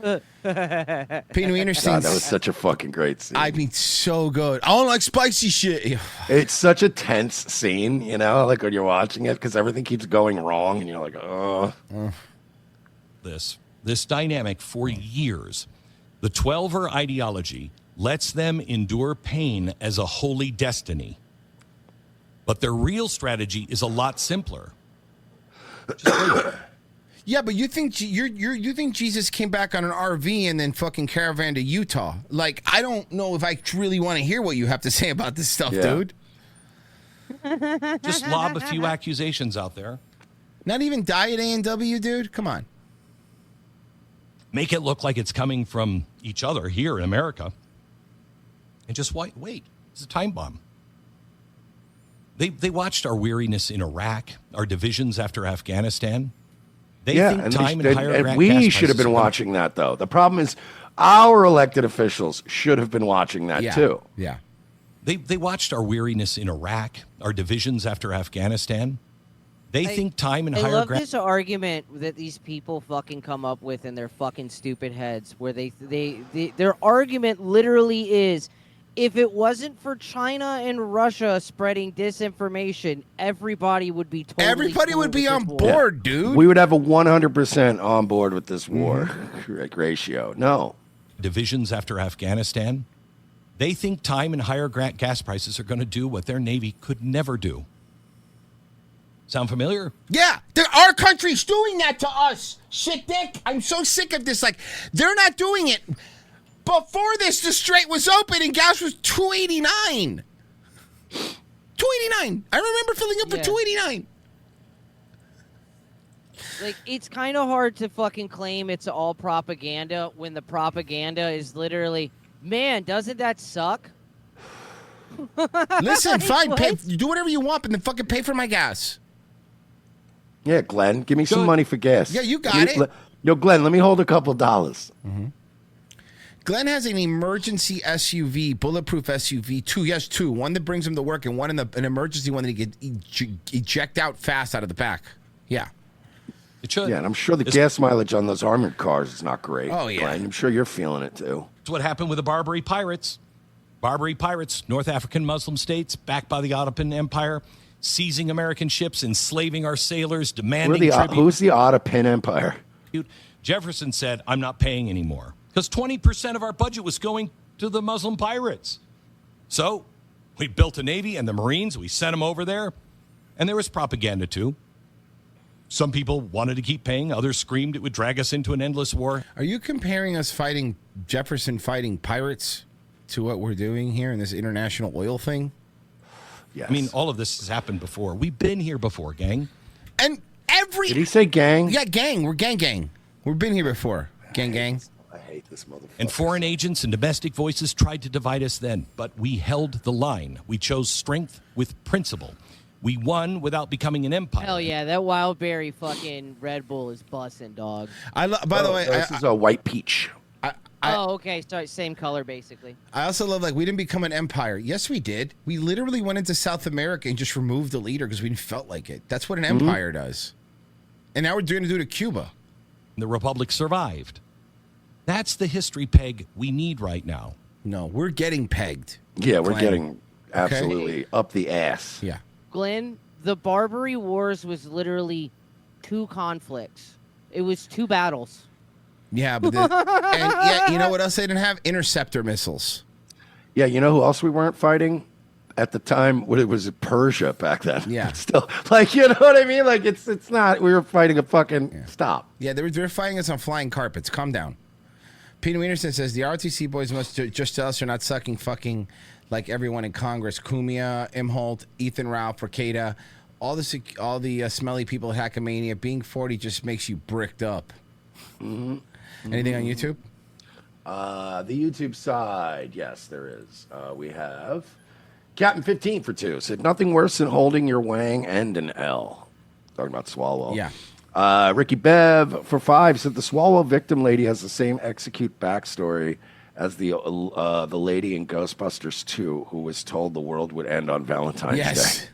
Pino Wienerstein's. God, that was such a fucking great scene. I mean, so good. I don't like spicy shit. It's such a tense scene, you know, like when you're watching it because everything keeps going wrong and you're like, oh. This dynamic for years, the 12er ideology lets them endure pain as a holy destiny. But their real strategy is a lot simpler. Yeah, but you think you think Jesus came back on an RV and then fucking caravan to Utah? Like, I don't know if I really want to hear what you have to say about this stuff, dude. Just lob a few accusations out there. Not even Diet A&W, dude? Come on. Make it look like it's coming from each other here in America. And just wait. It's a time bomb. They watched our weariness in Iraq, our divisions after Afghanistan. They think time and higher and we should have been watching that, though. The problem is our elected officials should have been watching that, too. Yeah. They watched our weariness in Iraq, our divisions after Afghanistan. They think time and higher... I love this argument that these people fucking come up with in their fucking stupid heads, where their argument literally is, if it wasn't for China and Russia spreading disinformation, everybody would be totally Everybody cool would be with on this war. board, dude. We would have a 100% on board with this war ratio. No. Divisions after Afghanistan. They think time and higher gas prices are going to do what their Navy could never do. Sound familiar? Yeah, our country's doing that to us. Shit, Dick. I'm so sick of this. Like, they're not doing it. Before this, the Strait was open and gas was $2.89. $2.89. I remember filling up for $2.89. Like, it's kind of hard to fucking claim it's all propaganda when the propaganda is literally, man, doesn't that suck? Listen, fine, do whatever you want, but then fucking pay for my gas. Yeah, Glenn, give me some money for gas. Yeah, you got it. Yo, Glenn, let me hold a couple $. Glenn has an emergency SUV, bulletproof SUV. He has two. One that brings him to work and one an emergency one that he can eject out fast out of the back. Yeah. It should. Yeah, and I'm sure the gas mileage on those armored cars is not great. Oh, yeah. Glenn. I'm sure you're feeling it, too. It's what happened with the Barbary Pirates. Barbary pirates, North African Muslim states, backed by the Ottoman Empire, seizing American ships, enslaving our sailors, demanding tribute. Who's the Ottoman Empire? Jefferson said, I'm not paying anymore. Because 20% of our budget was going to the Muslim pirates. So we built a Navy and the Marines. We sent them over there. And there was propaganda, too. Some people wanted to keep paying. Others screamed it would drag us into an endless war. Are you comparing us fighting Jefferson fighting pirates to what we're doing here in this international oil thing? Yes. I mean, all of this has happened before. We've been here before, gang. And Did he say gang? Yeah, gang. We're gang. We've been here before. Gang. I hate this motherfucker. And foreign agents and domestic voices tried to divide us then, but we held the line. We chose strength with principle. We won without becoming an empire. Hell yeah, that Wildberry fucking Red Bull is bussin', dog. By the way, this is a white peach. Okay, sorry, same color basically. I also love, we didn't become an empire. Yes, we did. We literally went into South America and just removed the leader because we felt like it. That's what an empire does. And now we're going to do it to Cuba. The Republic survived. That's the history peg we need right now. No, we're getting pegged. Yeah, we're getting absolutely up the ass. Yeah. Glenn, the Barbary Wars was literally 2 conflicts. It was 2 battles. Yeah, but you know what else they didn't have? Interceptor missiles. Yeah, you know who else we weren't fighting at the time? It was Persia back then. Yeah. Still, you know what I mean? It's not. We were fighting a fucking stop. Yeah, they were fighting us on flying carpets. Calm down. Peter Wienerson says the ROTC boys must just tell us they're not fucking like everyone in Congress. Cumia, Imholt, Ethan Ralph, Ricada, all the smelly people at Hackamania. Being 40 just makes you bricked up. Anything on YouTube? The YouTube side, yes, there is. We have Captain 15 for 2 said nothing worse than holding your wang and an L. Talking about Swalwell. Yeah. Ricky Bev for 5 said the Swalwell victim lady has the same execute backstory as the lady in Ghostbusters 2 who was told the world would end on Valentine's Day.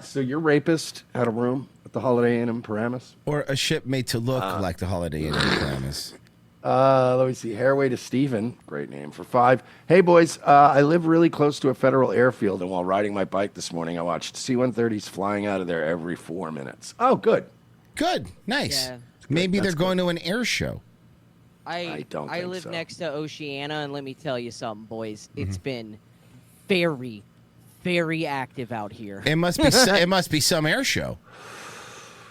So your rapist had a room at the Holiday Inn in Paramus? Or a ship made to look like the Holiday Inn in Paramus. Let me see. Hairway to Steven. Great name for 5. Hey, boys. I live really close to a federal airfield, and while riding my bike this morning, I watched C-130s flying out of there every 4 minutes. Oh, good. Good. Nice. Yeah. Maybe they're going to an air show. I don't think live so. next to Oceana, and let me tell you something, boys. It's been very, very active out here. It must be some air show.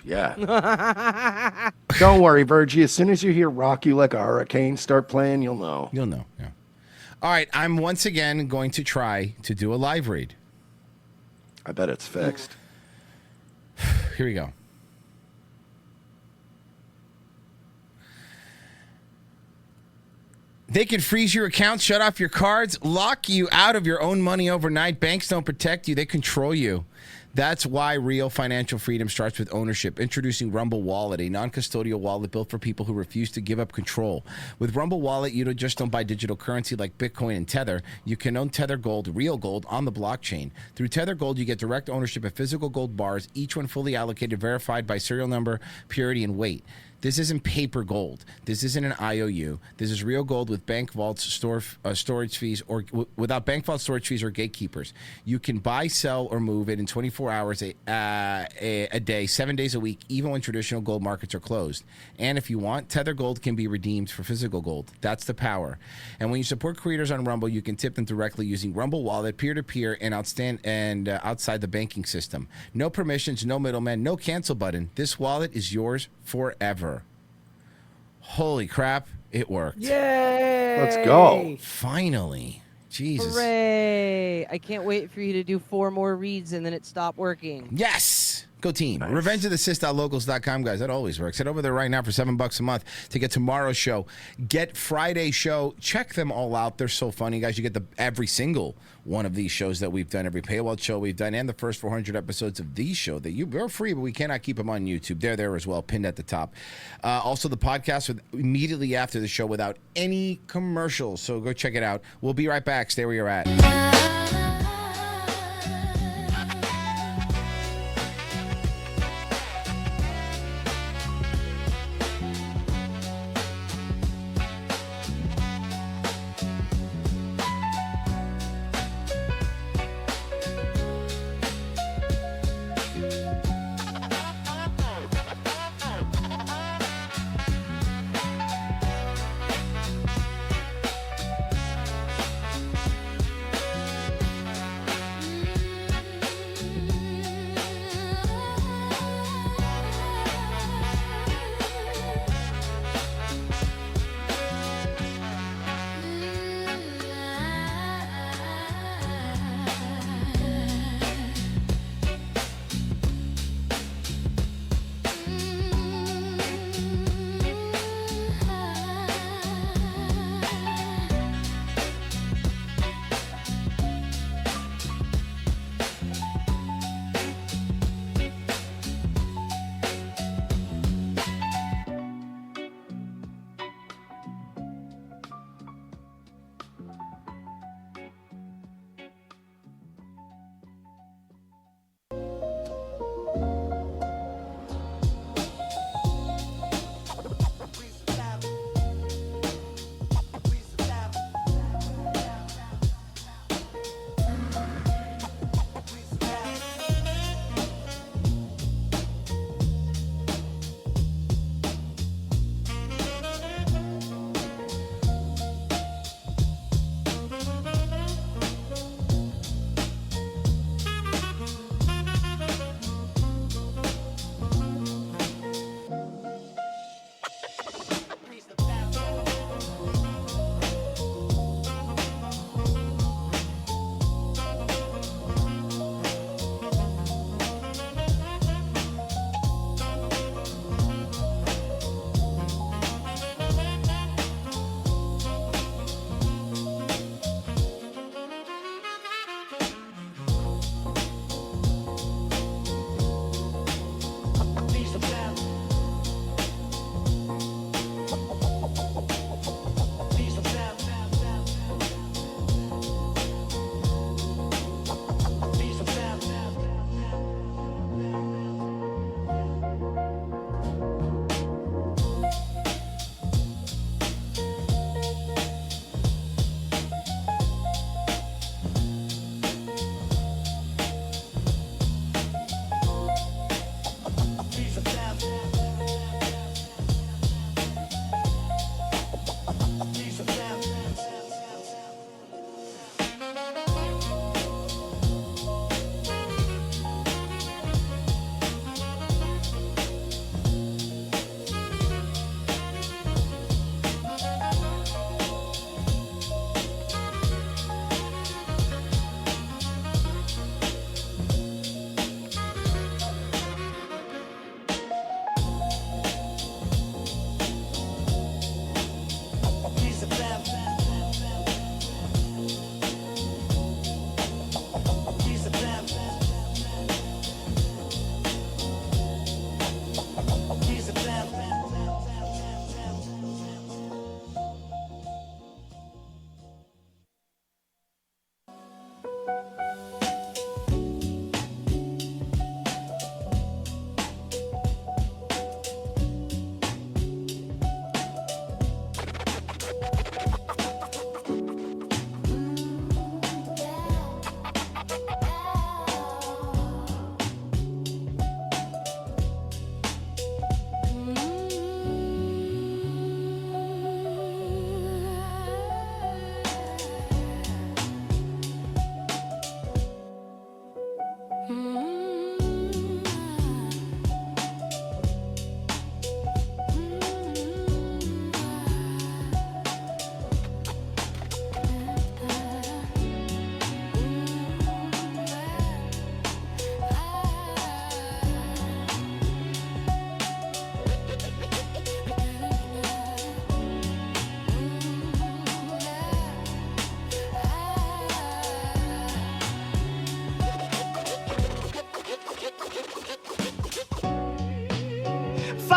Yeah. Don't worry, Virgie. As soon as you hear Rock You Like a Hurricane start playing, you'll know. You'll know, yeah. All right, I'm once again going to try to do a live read. I bet it's fixed. Here we go. They can freeze your accounts, shut off your cards, lock you out of your own money overnight. Banks don't protect you. They control you. That's why real financial freedom starts with ownership. Introducing Rumble Wallet, a non-custodial wallet built for people who refuse to give up control. With Rumble Wallet, you just don't buy digital currency like Bitcoin and Tether. You can own Tether Gold, real gold, on the blockchain. Through Tether Gold, you get direct ownership of physical gold bars, each one fully allocated, verified by serial number, purity, and weight. This isn't paper gold. This isn't an IOU. This is real gold with bank vaults, storage fees, or without bank vault storage fees or gatekeepers. You can buy, sell, or move it in 24 hours a day, 7 days a week, even when traditional gold markets are closed. And if you want, Tether Gold can be redeemed for physical gold. That's the power. And when you support creators on Rumble, you can tip them directly using Rumble Wallet, peer-to-peer, and outside the banking system. No permissions, no middlemen, no cancel button. This wallet is yours forever. Holy crap, it worked. Yay! Let's go. Finally. Jesus. Hooray! I can't wait for you to do 4 more reads and then it stopped working. Yes! Go team. Nice. RevengeOfTheSith.locals.com, guys. That always works. Head over there right now for $7 a month to get tomorrow's show. Get Friday's show. Check them all out. They're so funny, guys. You get every single one of these shows that we've done, every paywall show we've done, and the first 400 episodes of these show that you're free, but we cannot keep them on YouTube. They're there as well, pinned at the top. Also, the podcast immediately after the show without any commercials. So go check it out. We'll be right back. Stay where you're at.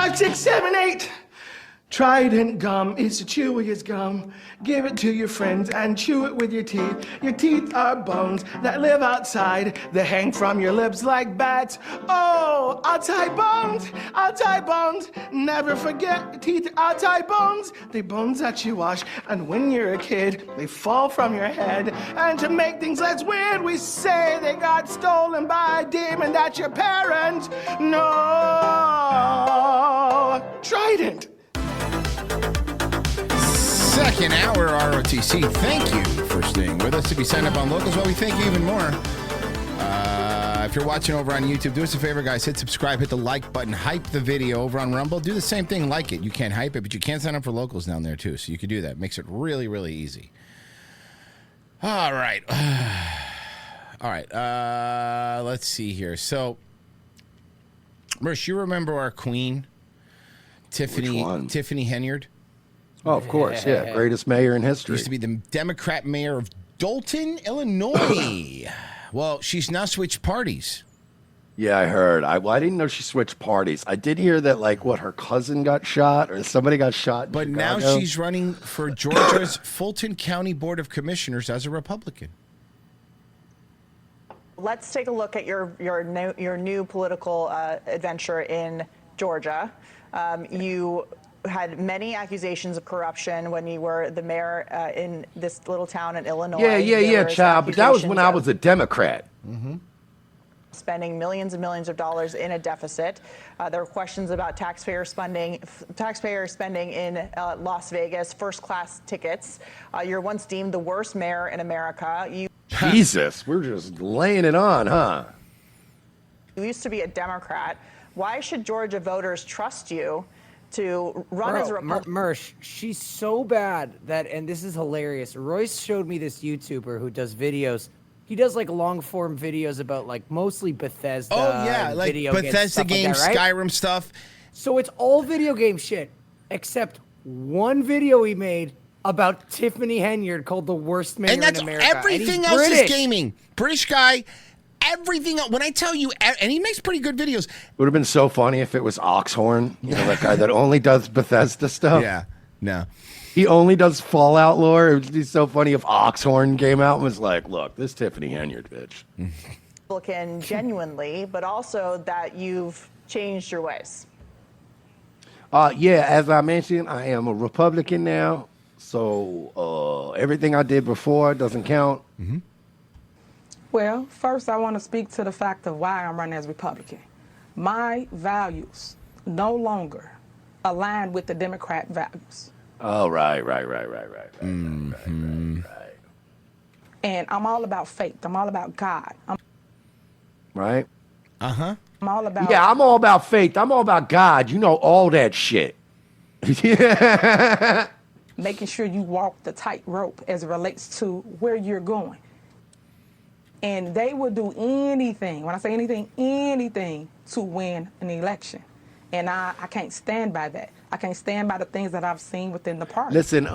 5, 6, 7, 8. Trident gum is the chewiest gum. Give it to your friends and chew it with your teeth. Your teeth are bones that live outside. They hang from your lips like bats. Oh, I'll tie bones. I'll tie bones. Never forget, teeth are tie bones. They bones that you wash. And when you're a kid, they fall from your head. And to make things less weird, we say they got stolen by a demon. That's your parents. No. Trident. Second hour ROTC. Thank you for staying with us. If you sign up on Locals, well, we thank you even more. If you're watching over on YouTube, do us a favor, guys. Hit subscribe, hit the like button, hype the video over on Rumble. Do the same thing, like it. You can't hype it, but you can sign up for Locals down there, too. So you can do that. Makes it really, really easy. All right. All right. Let's see here. So, Mersh, you remember our queen, Tiffany Henyard? Oh, of course, yeah. Greatest mayor in history. Used to be the Democrat mayor of Dolton, Illinois. Well, she's now switched parties. Yeah, I heard. I didn't know she switched parties. I did hear that, like, her cousin got shot or somebody got shot. But now she's running for Georgia's Fulton County Board of Commissioners as a Republican. Let's take a look at your new political adventure in Georgia. You had many accusations of corruption when you were the mayor in this little town in Illinois. Yeah, child. But that was when I was a Democrat. Mm-hmm. Spending millions and millions of dollars in a deficit. There were questions about taxpayer spending in Las Vegas, first-class tickets. You're once deemed the worst mayor in America. Jesus, we're just laying it on, huh? You used to be a Democrat. Why should Georgia voters trust you to run as a Republican? Mersh, she's so bad that, and this is hilarious. Royce showed me this YouTuber who does videos. He does like long form videos about like mostly Bethesda. Oh yeah, like Bethesda games, like that, right? Skyrim stuff. So it's all video game shit, except one video he made about Tiffany Henyard called the worst mayor in America. Everything else is gaming. British guy. Everything else, when I tell you, and he makes pretty good videos. It would have been so funny if it was Oxhorn, that guy that only does Bethesda stuff. Yeah, no. He only does Fallout lore. It would be so funny if Oxhorn came out and was like, look, this Tiffany Henyard bitch. Republican genuinely, but also that you've changed your ways. Yeah, as I mentioned, I am a Republican now. So everything I did before doesn't count. Mm-hmm. Well, first I want to speak to the fact of why I'm running as Republican. My values no longer align with the Democrat values. Oh, right. And I'm all about faith. I'm all about God. Right? Uh-huh. I'm all about... Yeah, I'm all about faith. I'm all about God. You know, all that shit. Yeah. Making sure you walk the tightrope as it relates to where you're going. And they will do anything, when I say anything to win an election. And I can't stand by that. I can't stand by the things that I've seen within the party. Listen,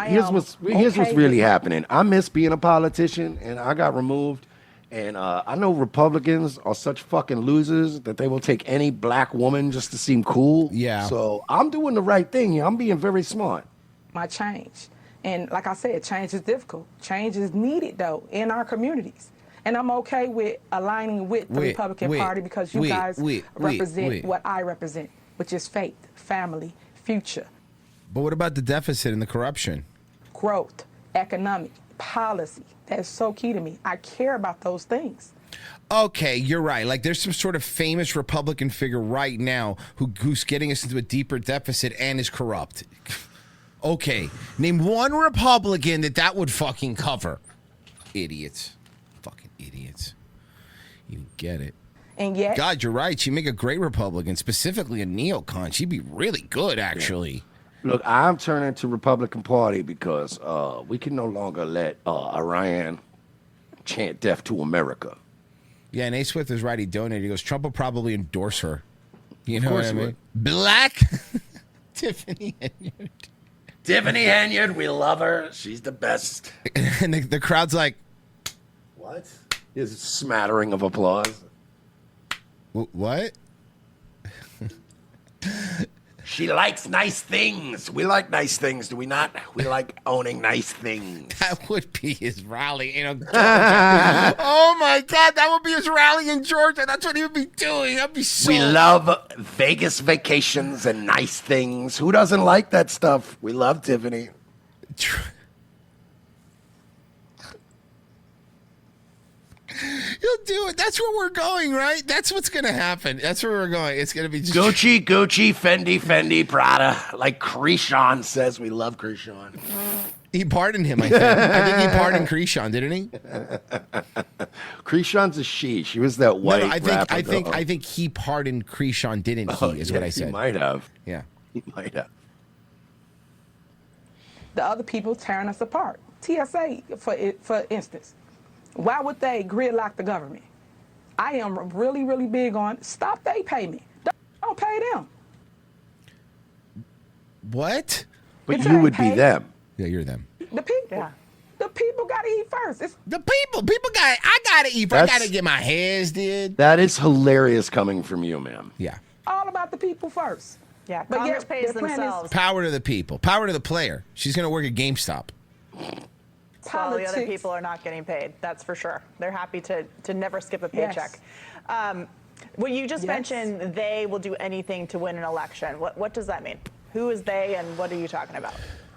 here's what's really happening. I miss being a politician, and I got removed. And I know Republicans are such fucking losers that they will take any black woman just to seem cool. Yeah. So I'm doing the right thing here. I'm being very smart. My change. And like I said, change is difficult. Change is needed, though, in our communities. And I'm okay with aligning with the Republican Party because you guys represent what I represent, which is faith, family, future. But what about the deficit and the corruption? Growth, economic, policy. That's so key to me. I care about those things. Okay, you're right. Like there's some sort of famous Republican figure right now who's getting us into a deeper deficit and is corrupt. Okay, name one Republican that would fucking cover. Idiots. Idiots. You get it. And yet, God, you're right. She'd make a great Republican, specifically a neocon. She'd be really good, actually. Look, I'm turning to Republican Party because we can no longer let Iran chant death to America. Yeah, and A. Swift is right. He donated. He goes, Trump will probably endorse her. You know what I mean? Would. Black Tiffany Henyard. Tiffany Henyard, we love her. She's the best. And the crowd's like, what? Here's a smattering of applause. What? She likes nice things. We like nice things, do we not? We like owning nice things. That would be his rally in Georgia. Oh my God, that would be his rally in Georgia. That's what he would be doing. That'd be so. We love Vegas vacations and nice things. Who doesn't like that stuff? We love Tiffany. He'll do it. That's where we're going, right? That's what's going to happen. That's where we're going. It's going to be just Gucci, Fendi, Prada. Like Krishan says, we love Krishan. He pardoned him, I think. I think he pardoned Krishan, didn't he? Krishan's a she. She was that white rapper. I think he pardoned Krishan, didn't he? Is what I said. He might have. Yeah. He might have. The other people tearing us apart. TSA, for instance. Why would they gridlock the government? I am really, really big on stop they payment. Don't pay them. What? But you would be them. Yeah, you're them. The people. Yeah. The people got to eat first. The people. I got to eat first. I got to get my hairs did. That is hilarious coming from you, ma'am. Yeah. All about the people first. Yeah, Congress pays themselves. Power to the people. Power to the player. She's going to work at GameStop. Well, the other people are not getting paid. That's for sure. They're happy to never skip a paycheck. Yes. Well, you just mentioned they will do anything to win an election. What does that mean? Who is they, and what are you talking about?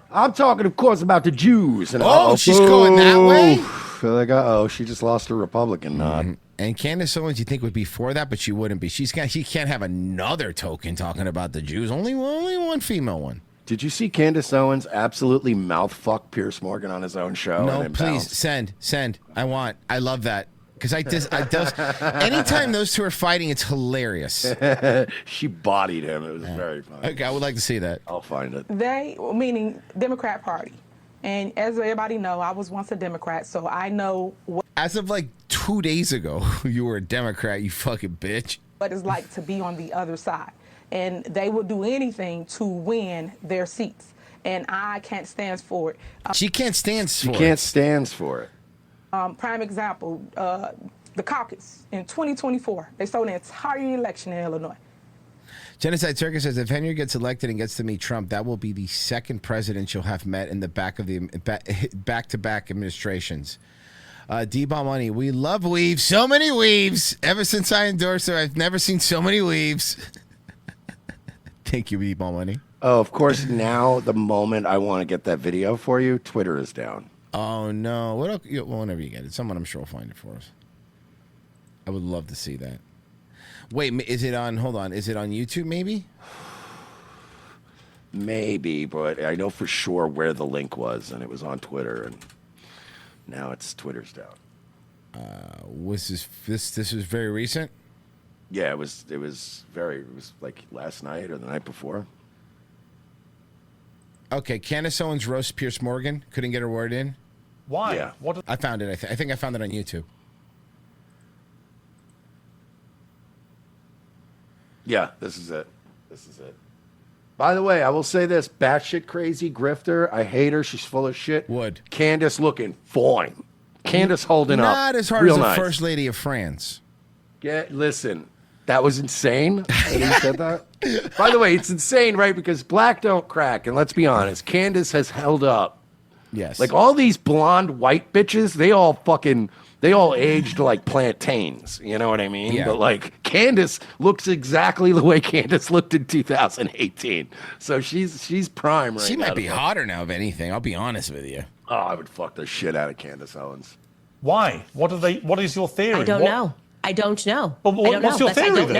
I'm talking, of course, about the Jews. And she's going that way? She just lost her Republican nod. And Candace Owens, you think would be for that, but she wouldn't be. She can't have another token talking about the Jews. Only one female one. Did you see Candace Owens absolutely mouthfuck Piers Morgan on his own show? No, please send. I love that because anytime those two are fighting, it's hilarious. She bodied him. It was very funny. Okay, I would like to see that. I'll find it. They, meaning Democrat Party, and as everybody know, I was once a Democrat, so I know what. As of like 2 days ago, you were a Democrat. You fucking bitch. What it's like to be on the other side. And they will do anything to win their seats. And I can't stand for it. She can't stand for it. She can't stand for it. Prime example, the caucus in 2024. They stole the entire election in Illinois. Genocide Circus says if Henry gets elected and gets to meet Trump, that will be the second president she'll have met in the back-to-back administrations. D-Ball Money, we love weaves. So many weaves. Ever since I endorsed her, I've never seen so many weaves. Thank you, D-Ball Money. Oh, of course, now the moment I want to get that video for you, Twitter is down. Oh, no. Well, whenever you get it. Someone I'm sure will find it for us. I would love to see that. Wait, is it on YouTube maybe? Maybe, but I know for sure where the link was, and it was on Twitter, and now Twitter's down. Was this was very recent? Yeah, it was like last night or the night before. Okay, Candace Owens roasts Piers Morgan. Couldn't get her word in. Why? Yeah. I found it. I think I found it on YouTube. Yeah, this is it. By the way, I will say this: batshit crazy grifter. I hate her. She's full of shit. Would. Candace looking fine. Candace holding up. Not as hard real as the nice. First Lady of France. Listen, that was insane that he said that. By the way, it's insane, right? Because black don't crack. And let's be honest, Candace has held up. Yes. Like all these blonde white bitches, they all aged like plantains. You know what I mean? Yeah. But like Candace looks exactly the way Candace looked in 2018. So she's prime right now. She might be hotter now, if anything. I'll be honest with you. Oh, I would fuck the shit out of Candace Owens. Why? What is your theory? I don't know. I don't know. Well, what's your theory then?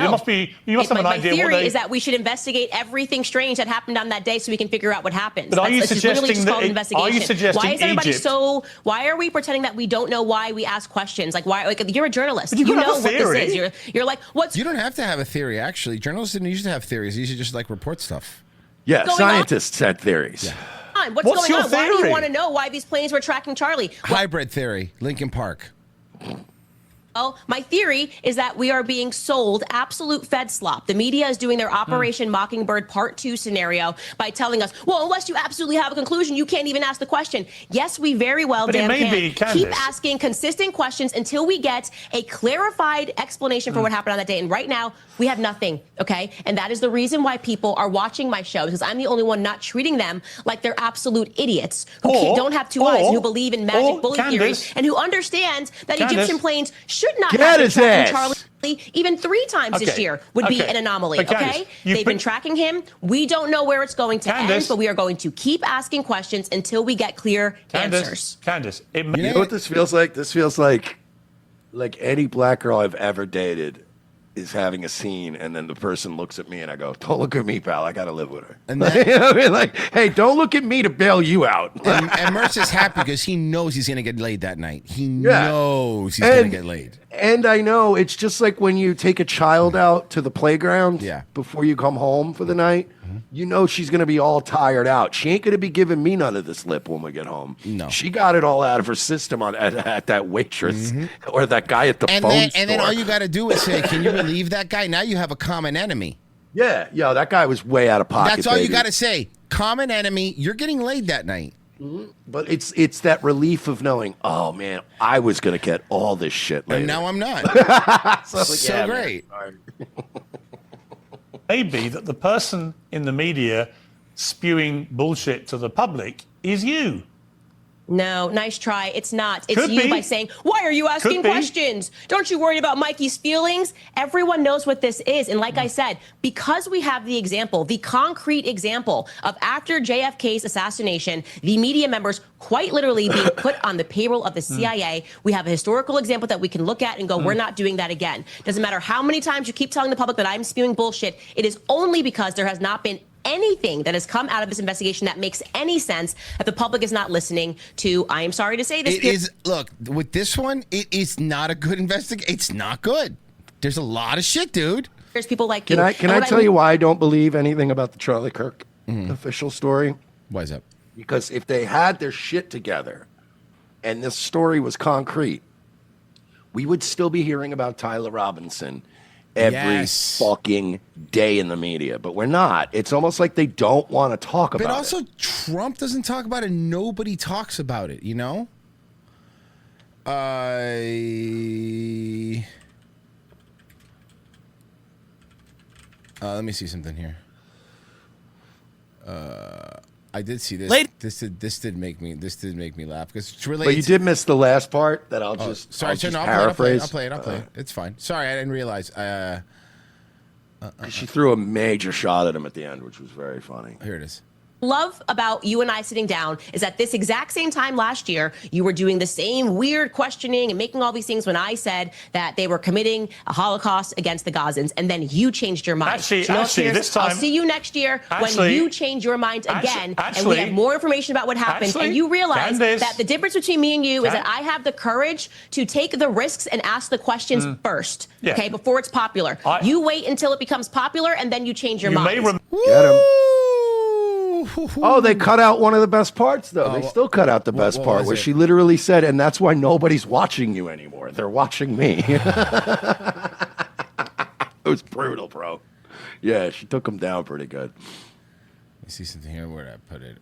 You must have an idea. My theory is that we should investigate everything strange that happened on that day so we can figure out what happened. But are you suggesting that? Are you suggesting why is everybody Egypt? Why are we pretending that we don't know why we ask questions? Like why? Like you're a journalist. But you know have a what theory. this is. You're like what's. You don't have to have a theory. Actually, journalists didn't usually have theories. They usually just like report stuff. Yeah, scientists had theories. Yeah. What's What's going your on? Why do you theory? want to know why these planes were tracking Charlie? Hybrid theory. Lincoln Park. My theory is that we are being sold absolute Fed slop. The media is doing their Operation Mockingbird Part 2 scenario by telling us, well, unless you absolutely have a conclusion, you can't even ask the question. Yes, we very well damn can. Keep asking consistent questions until we get a clarified explanation for what happened on that day. And right now, we have nothing, okay? And that is the reason why people are watching my show, because I'm the only one not treating them like they're absolute idiots who don't have two eyes and who believe in magic bullet theory and who understand that Egyptian planes should not have been tracking Charlie even 3 times this year would be an anomaly, okay? They've been tracking him. We don't know where it's going to end, but we are going to keep asking questions until we get clear answers. Candace, you know what this feels like? This feels like any black girl I've ever dated is having a scene, and then the person looks at me, and I go, "Don't look at me, pal. I gotta live with her." And that, you know what I mean? Like, hey, don't look at me to bail you out. and Mercer's happy because he knows he's gonna get laid that night. He knows he's gonna get laid. And I know it's just like when you take a child out to the playground before you come home for the night. You know she's going to be all tired out. She ain't going to be giving me none of this lip when we get home. No. She got it all out of her system at that waitress or that guy at the phone store. And then all you got to do is say, can you relieve that guy? Now you have a common enemy. Yeah. Yo, that guy was way out of pocket. That's all you got to say. Common enemy. You're getting laid that night. But it's that relief of knowing, oh, man, I was going to get all this shit later. And now I'm not. so great. Maybe that the person in the media spewing bullshit to the public is you. No, nice try. It's not. It's you by saying, why are you asking questions? Don't you worry about Mikey's feelings? Everyone knows what this is. And like I said, because we have the example, the concrete example of after JFK's assassination, the media members quite literally being put on the payroll of the CIA, we have a historical example that we can look at and go, we're not doing that again. Doesn't matter how many times you keep telling the public that I'm spewing bullshit. It is only because there has not been anything that has come out of this investigation that makes any sense that the public is not listening to. I am sorry to say this. It is, look, with this one, it is not a good investigation. It's not good. There's a lot of shit, dude. There's people like Can I tell you why I don't believe anything about the Charlie Kirk official story? Why is that? Because if they had their shit together and this story was concrete, we would still be hearing about Tyler Robinson every fucking day in the media, but we're not. It's almost like they don't want to talk about it. But also, Trump doesn't talk about it. Nobody talks about it, you know? Let me see something here. I did see this. This did make me laugh because it's related. But you did miss the last part that I'll just paraphrase. I'll play it. It's fine. Sorry, I didn't realize. She threw a major shot at him at the end, which was very funny. Here it is. Love about you and I sitting down is that this exact same time last year, you were doing the same weird questioning and making all these things when I said that they were committing a Holocaust against the Gazans, and then you changed your mind. Actually, this time, I'll see you next year when you change your mind again, and we have more information about what happened, and you realize that the difference between me and you is that I have the courage to take the risks and ask the questions first, okay, before it's popular. You wait until it becomes popular, and then you change your mind. Get him. Oh, they cut out one of the best parts, though. They still cut out the best part where she literally said, and that's why nobody's watching you anymore. They're watching me. It was brutal, bro. Yeah, she took him down pretty good. Let me see something here. Where did I put it?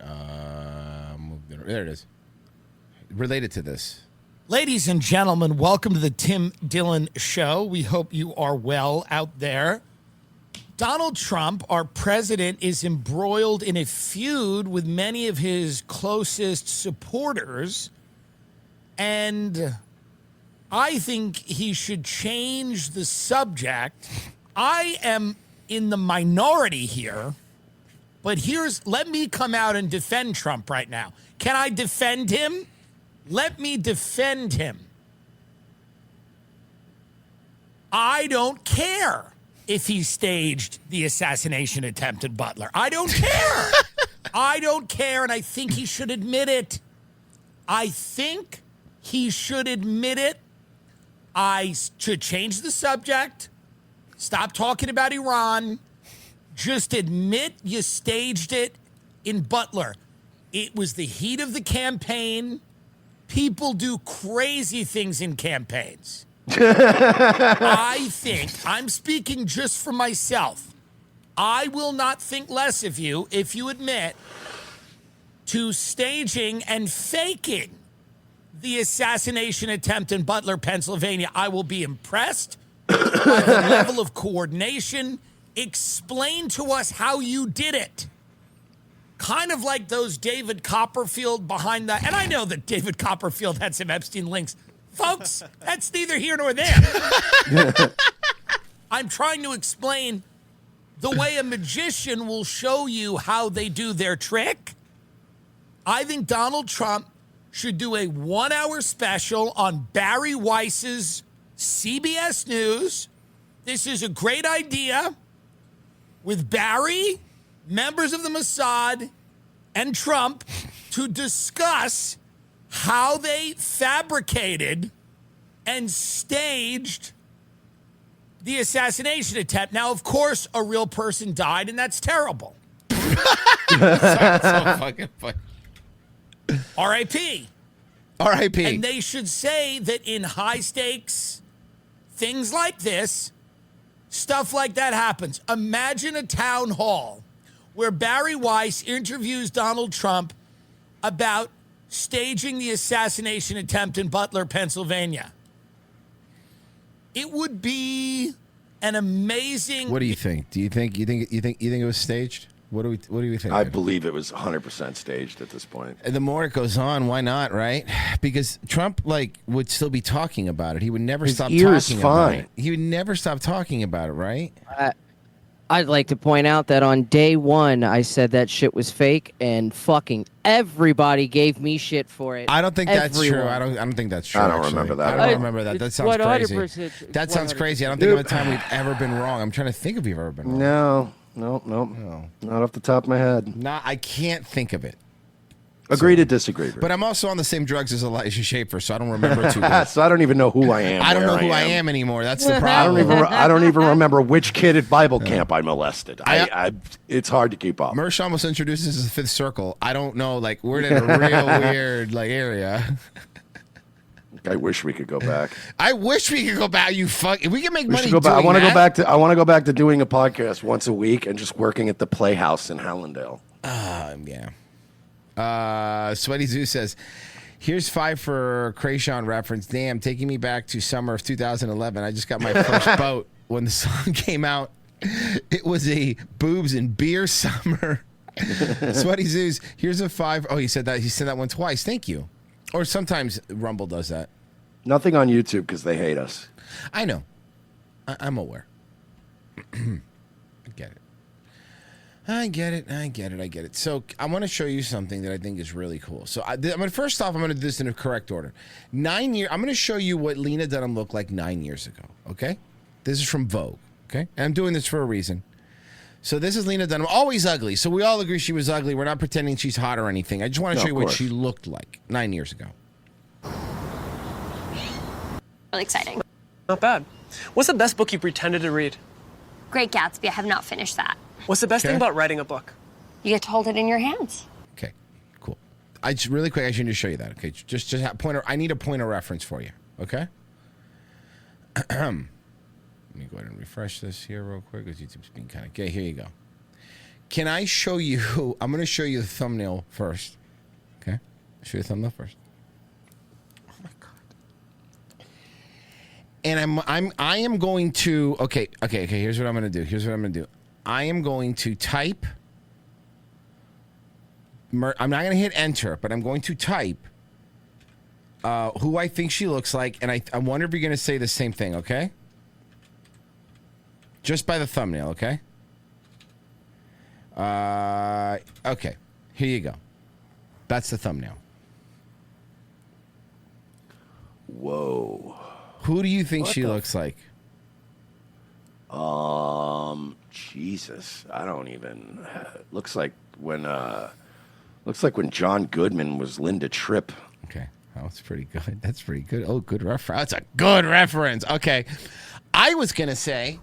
There it is. Related to this. Ladies and gentlemen, welcome to the Tim Dillon Show. We hope you are well out there. Donald Trump, our president, is embroiled in a feud with many of his closest supporters, and I think he should change the subject. I am in the minority here, but let me come out and defend Trump right now. Can I defend him? Let me defend him. I don't care if he staged the assassination attempt at Butler. I don't care. I don't care, and I think he should admit it. I think he should admit it. I should change the subject. Stop talking about Iran. Just admit you staged it in Butler. It was the heat of the campaign. People do crazy things in campaigns. I think, I'm speaking just for myself, I will not think less of you if you admit to staging and faking the assassination attempt in Butler, Pennsylvania. I will be impressed by the level of coordination. Explain to us how you did it. Kind of like those David Copperfield behind the... And I know that David Copperfield had some Epstein links. Folks, that's neither here nor there. I'm trying to explain the way a magician will show you how they do their trick. I think Donald Trump should do a 1-hour special on Barry Weiss's CBS News. This is a great idea. With Barry, members of the Mossad, and Trump to discuss how they fabricated and staged the assassination attempt. Now, of course, a real person died, and that's terrible. so fucking funny. R.I.P. R.I.P. And they should say that in high stakes things like this, stuff like that happens. Imagine a town hall where Barry Weiss interviews Donald Trump about staging the assassination attempt in Butler, Pennsylvania. It would be an amazing... What do you think? Do you think it was staged? What do we think? I believe it was 100% staged at this point. And the more it goes on, why not, right? Because Trump would still be talking about it. He would never stop talking about it. He would never stop talking about it, right? I'd like to point out that on day one, I said that shit was fake, and fucking everybody gave me shit for it. I don't think that's true. I don't think that's true. I don't remember that. I don't remember that. That sounds crazy. 100%. That sounds crazy. I don't think of a time we've ever been wrong. I'm trying to think if we've ever been wrong. No. Not off the top of my head. I can't think of it. Agree to disagree. But I'm also on the same drugs as Elijah Schaefer, so I don't remember too well. So I don't even know who I am. I don't know who I am anymore. That's the problem. I don't even remember which kid at Bible camp I molested. It's hard to keep up. Mersh almost introduced us as the Fifth Circle. I don't know. We're in a real weird area. I wish we could go back. I wish we could go back. If we can make money. I want to go back to doing a podcast once a week and just working at the Playhouse in Hallandale. Yeah. Sweaty Zoo says, here's 5 for Krayshawn reference. Damn, taking me back to summer of 2011. I just got my first boat when the song came out. It was a boobs and beer summer. Sweaty Zoos, here's a 5. Oh, he said that. He said that one twice. Thank you. Or sometimes Rumble does that. Nothing on YouTube because they hate us. I know. I'm aware. I get it. I get it. So I want to show you something that I think is really cool. So first off, I'm going to do this in a correct order. I'm going to show you what Lena Dunham looked like 9 years ago. Okay, this is from Vogue. Okay, and I'm doing this for a reason. So this is Lena Dunham, always ugly. So we all agree she was ugly. We're not pretending she's hot or anything. I just want to show you what she looked like 9 years ago. Really exciting. Not bad. What's the best book you pretended to read? Great Gatsby. I have not finished that. What's the best thing about writing a book? You get to hold it in your hands. Okay, cool. Really quick, I should just show you that. Okay, just I need a point of reference for you. Okay. Let me go ahead and refresh this here real quick because YouTube's being kind of gay. Here you go. Can I show you? I'm going to show you the thumbnail first. Okay, I'll show you the thumbnail first. Oh my god. And I am going to. Okay. Here's what I'm going to do. I am going to type. I'm not going to hit enter, but I'm going to type who I think she looks like, and I wonder if you're going to say the same thing, okay? Just by the thumbnail, okay? Okay, here you go. That's the thumbnail. Whoa. Who do you think she looks like? Jesus, I don't even. Looks like when John Goodman was Linda Tripp. Okay, that's pretty good. That's pretty good. Oh, good reference. That's a good reference. Okay, I was gonna say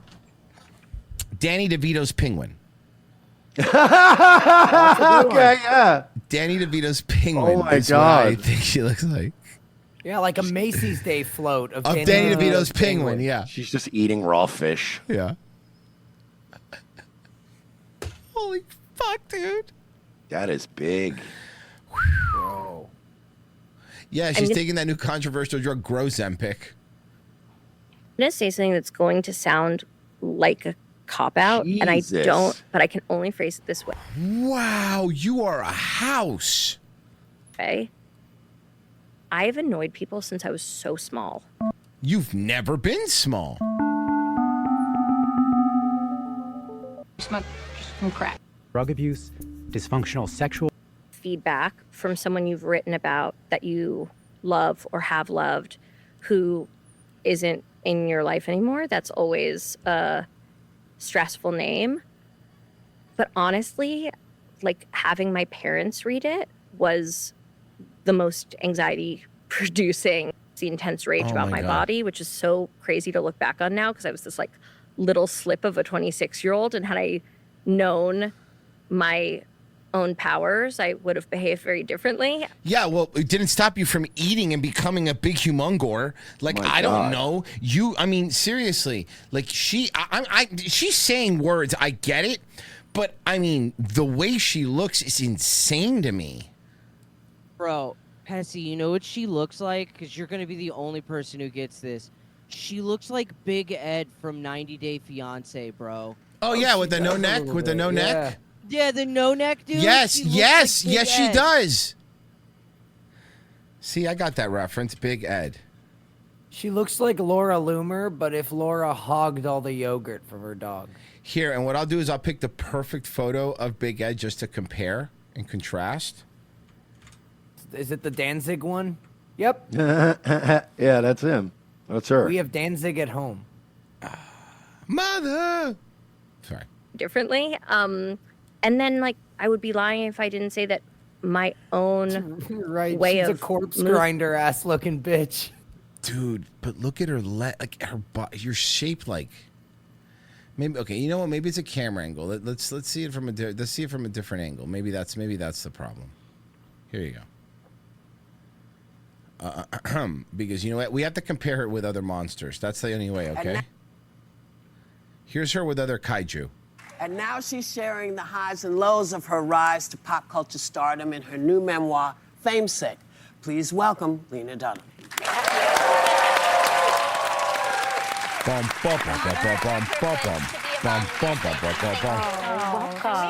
Danny DeVito's Penguin. Okay, yeah. Danny DeVito's Penguin. Oh my is God. what I think she looks like. Yeah, like a Macy's Day float of Danny DeVito's penguin. Yeah. She's just eating raw fish. Yeah. Holy fuck, dude. That is big. Bro. Yeah, she's taking that new controversial drug, Grozempic. I'm going to say something that's going to sound like a cop-out, and I Jesus. don't, but I can only phrase it this way. Wow, you are a house. Okay? I've annoyed people since I was so small. You've never been small. Smoke some crack. Drug abuse, dysfunctional sexual. Feedback from someone you've written about that you love or have loved who isn't in your life anymore, that's always a stressful name. But honestly, like having my parents read it was the most anxiety producing, the intense rage about my body, which is so crazy to look back on now because I was this like little slip of a 26-year-old, and had I known my own powers, I would have behaved very differently. Yeah, well, it didn't stop you from eating and becoming a big humongor. Like, I don't know. I mean, seriously, like she's saying words, I get it, but I mean, the way she looks is insane to me. Bro, Pessy, you know what she looks like? Because you're going to be the only person who gets this. She looks like Big Ed from 90 Day Fiance, bro. Oh yeah, with the no neck, with the no neck. Yeah, the no neck dude. Yes, She looks yes, like Big yes, she Ed. does. See, I got that reference, Big Ed. She looks like Laura Loomer, but if Laura hogged all the yogurt from her dog. Here, and what I'll do is I'll pick the perfect photo of Big Ed just to compare and contrast. Is it the Danzig one? Yep. Yeah, that's him. That's her. We have Danzig at home. Mother. Sorry. Differently. And then like I would be lying if I didn't say that my own Right. way She's of a corpse move- grinder ass looking bitch. Dude, but look at her like her body. You're shaped like. Maybe okay. You know what? Maybe it's a camera angle. Let's see it from let's see it from a different angle. Maybe that's the problem. Here you go. Because you know what? We have to compare her with other monsters. That's the only way. Okay. Here's her with other kaiju. And now she's sharing the highs and lows of her rise to pop culture stardom in her new memoir, Famesick. Please welcome Lena Dunham.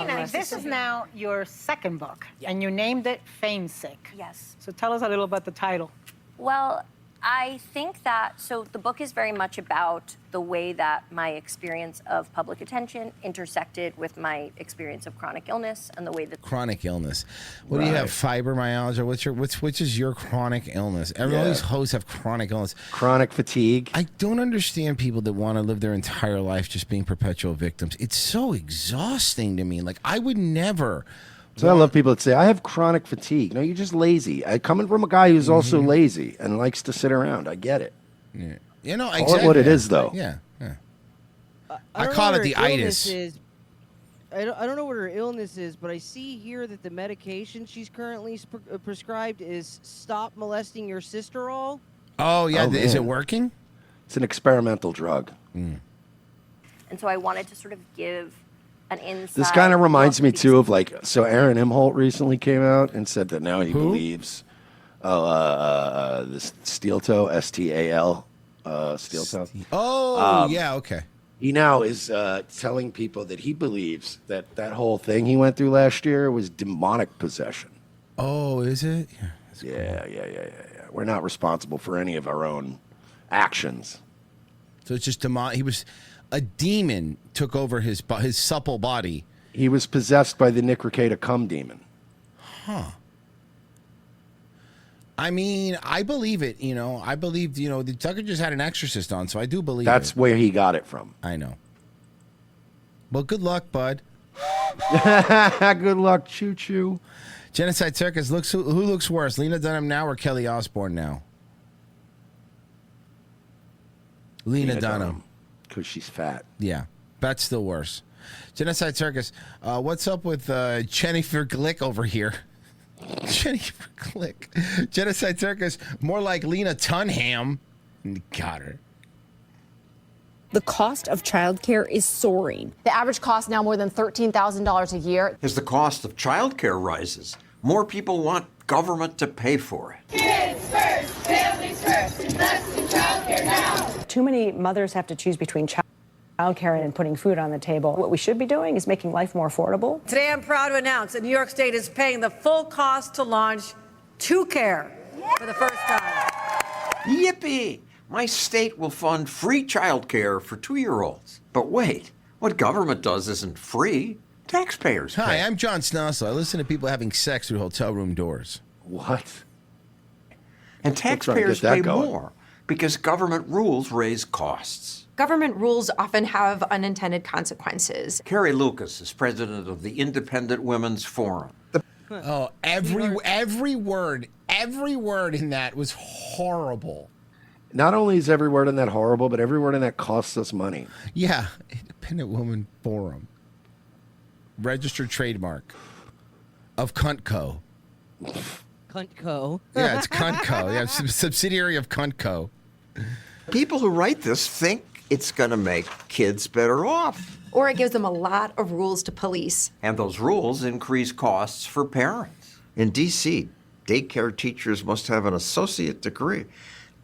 Lena, this is now your second book, and you named it Famesick. Yes. So tell us a little about the title. Well, I think that, so the book is very much about the way that my experience of public attention intersected with my experience of chronic illness and the way that... Chronic illness. What do you have? Fibromyalgia? Which is your chronic illness? All these hosts have chronic illness. Chronic fatigue. I don't understand people that want to live their entire life just being perpetual victims. It's so exhausting to me. Like, I would never... So I love people that say, I have chronic fatigue. No, you're just lazy. Coming from a guy who's also lazy and likes to sit around. I get it. Yeah. You know, Call it what it is, though. Yeah. I call don't it know what the her itis. illness is. I don't know what her illness is, but I see here that the medication she's currently prescribed is stop molesting your sister all. Oh, yeah. Oh, Is it man. working? It's an experimental drug. And so I wanted to sort of give an insight. This kind of reminds me, too, of like, so Aaron Imholt recently came out and said that now he believes this steel toe, STAL, steel toe. Oh, yeah, okay. He now is telling people that he believes that that whole thing he went through last year was demonic possession. Oh, is it? Yeah. We're not responsible for any of our own actions. So it's just demon. He was a demon took over his supple body. He was possessed by the Nikriketa cum demon. Huh. I mean, I believe it. You know, I believed. You know, the Tucker just had an exorcist on, so I do believe That's it. where he got it from. I know. Well, good luck, bud. Good luck, choo choo. Genocide Circus who looks worse, Lena Dunham now or Kelly Osbourne now? Lena Dunham. Because she's fat. Yeah, that's still worse. Genocide Circus, what's up with Jennifer Glick over here? Jennifer Click. Genocide Circus, more like Lena Tunham. Got her. The cost of childcare is soaring. The average cost now more than $13,000 a year. As the cost of childcare rises, more people want government to pay for it. Kids first, families first, invest in childcare now. Too many mothers have to choose between childcare and putting food on the table. What we should be doing is making life more affordable. Today, I'm proud to announce that New York State is paying the full cost to launch 2Care for the first time. Yippee! My state will fund free childcare for 2-year-olds. But wait, what government does isn't free. Taxpayers pay. Hi, I'm John Snossel. I listen to people having sex through hotel room doors. What? And taxpayers pay more because government rules raise costs. Government rules often have unintended consequences. Carrie Lucas is president of the Independent Women's Forum. Oh, every word in that was horrible. Not only is every word in that horrible, but every word in that costs us money. Yeah, Independent Women Forum. Registered trademark of Cuntco. Cuntco. Yeah, it's Cuntco. Yeah, subsidiary of Cuntco. People who write this think it's going to make kids better off. Or it gives them a lot of rules to police. And those rules increase costs for parents. In D.C., daycare teachers must have an associate degree.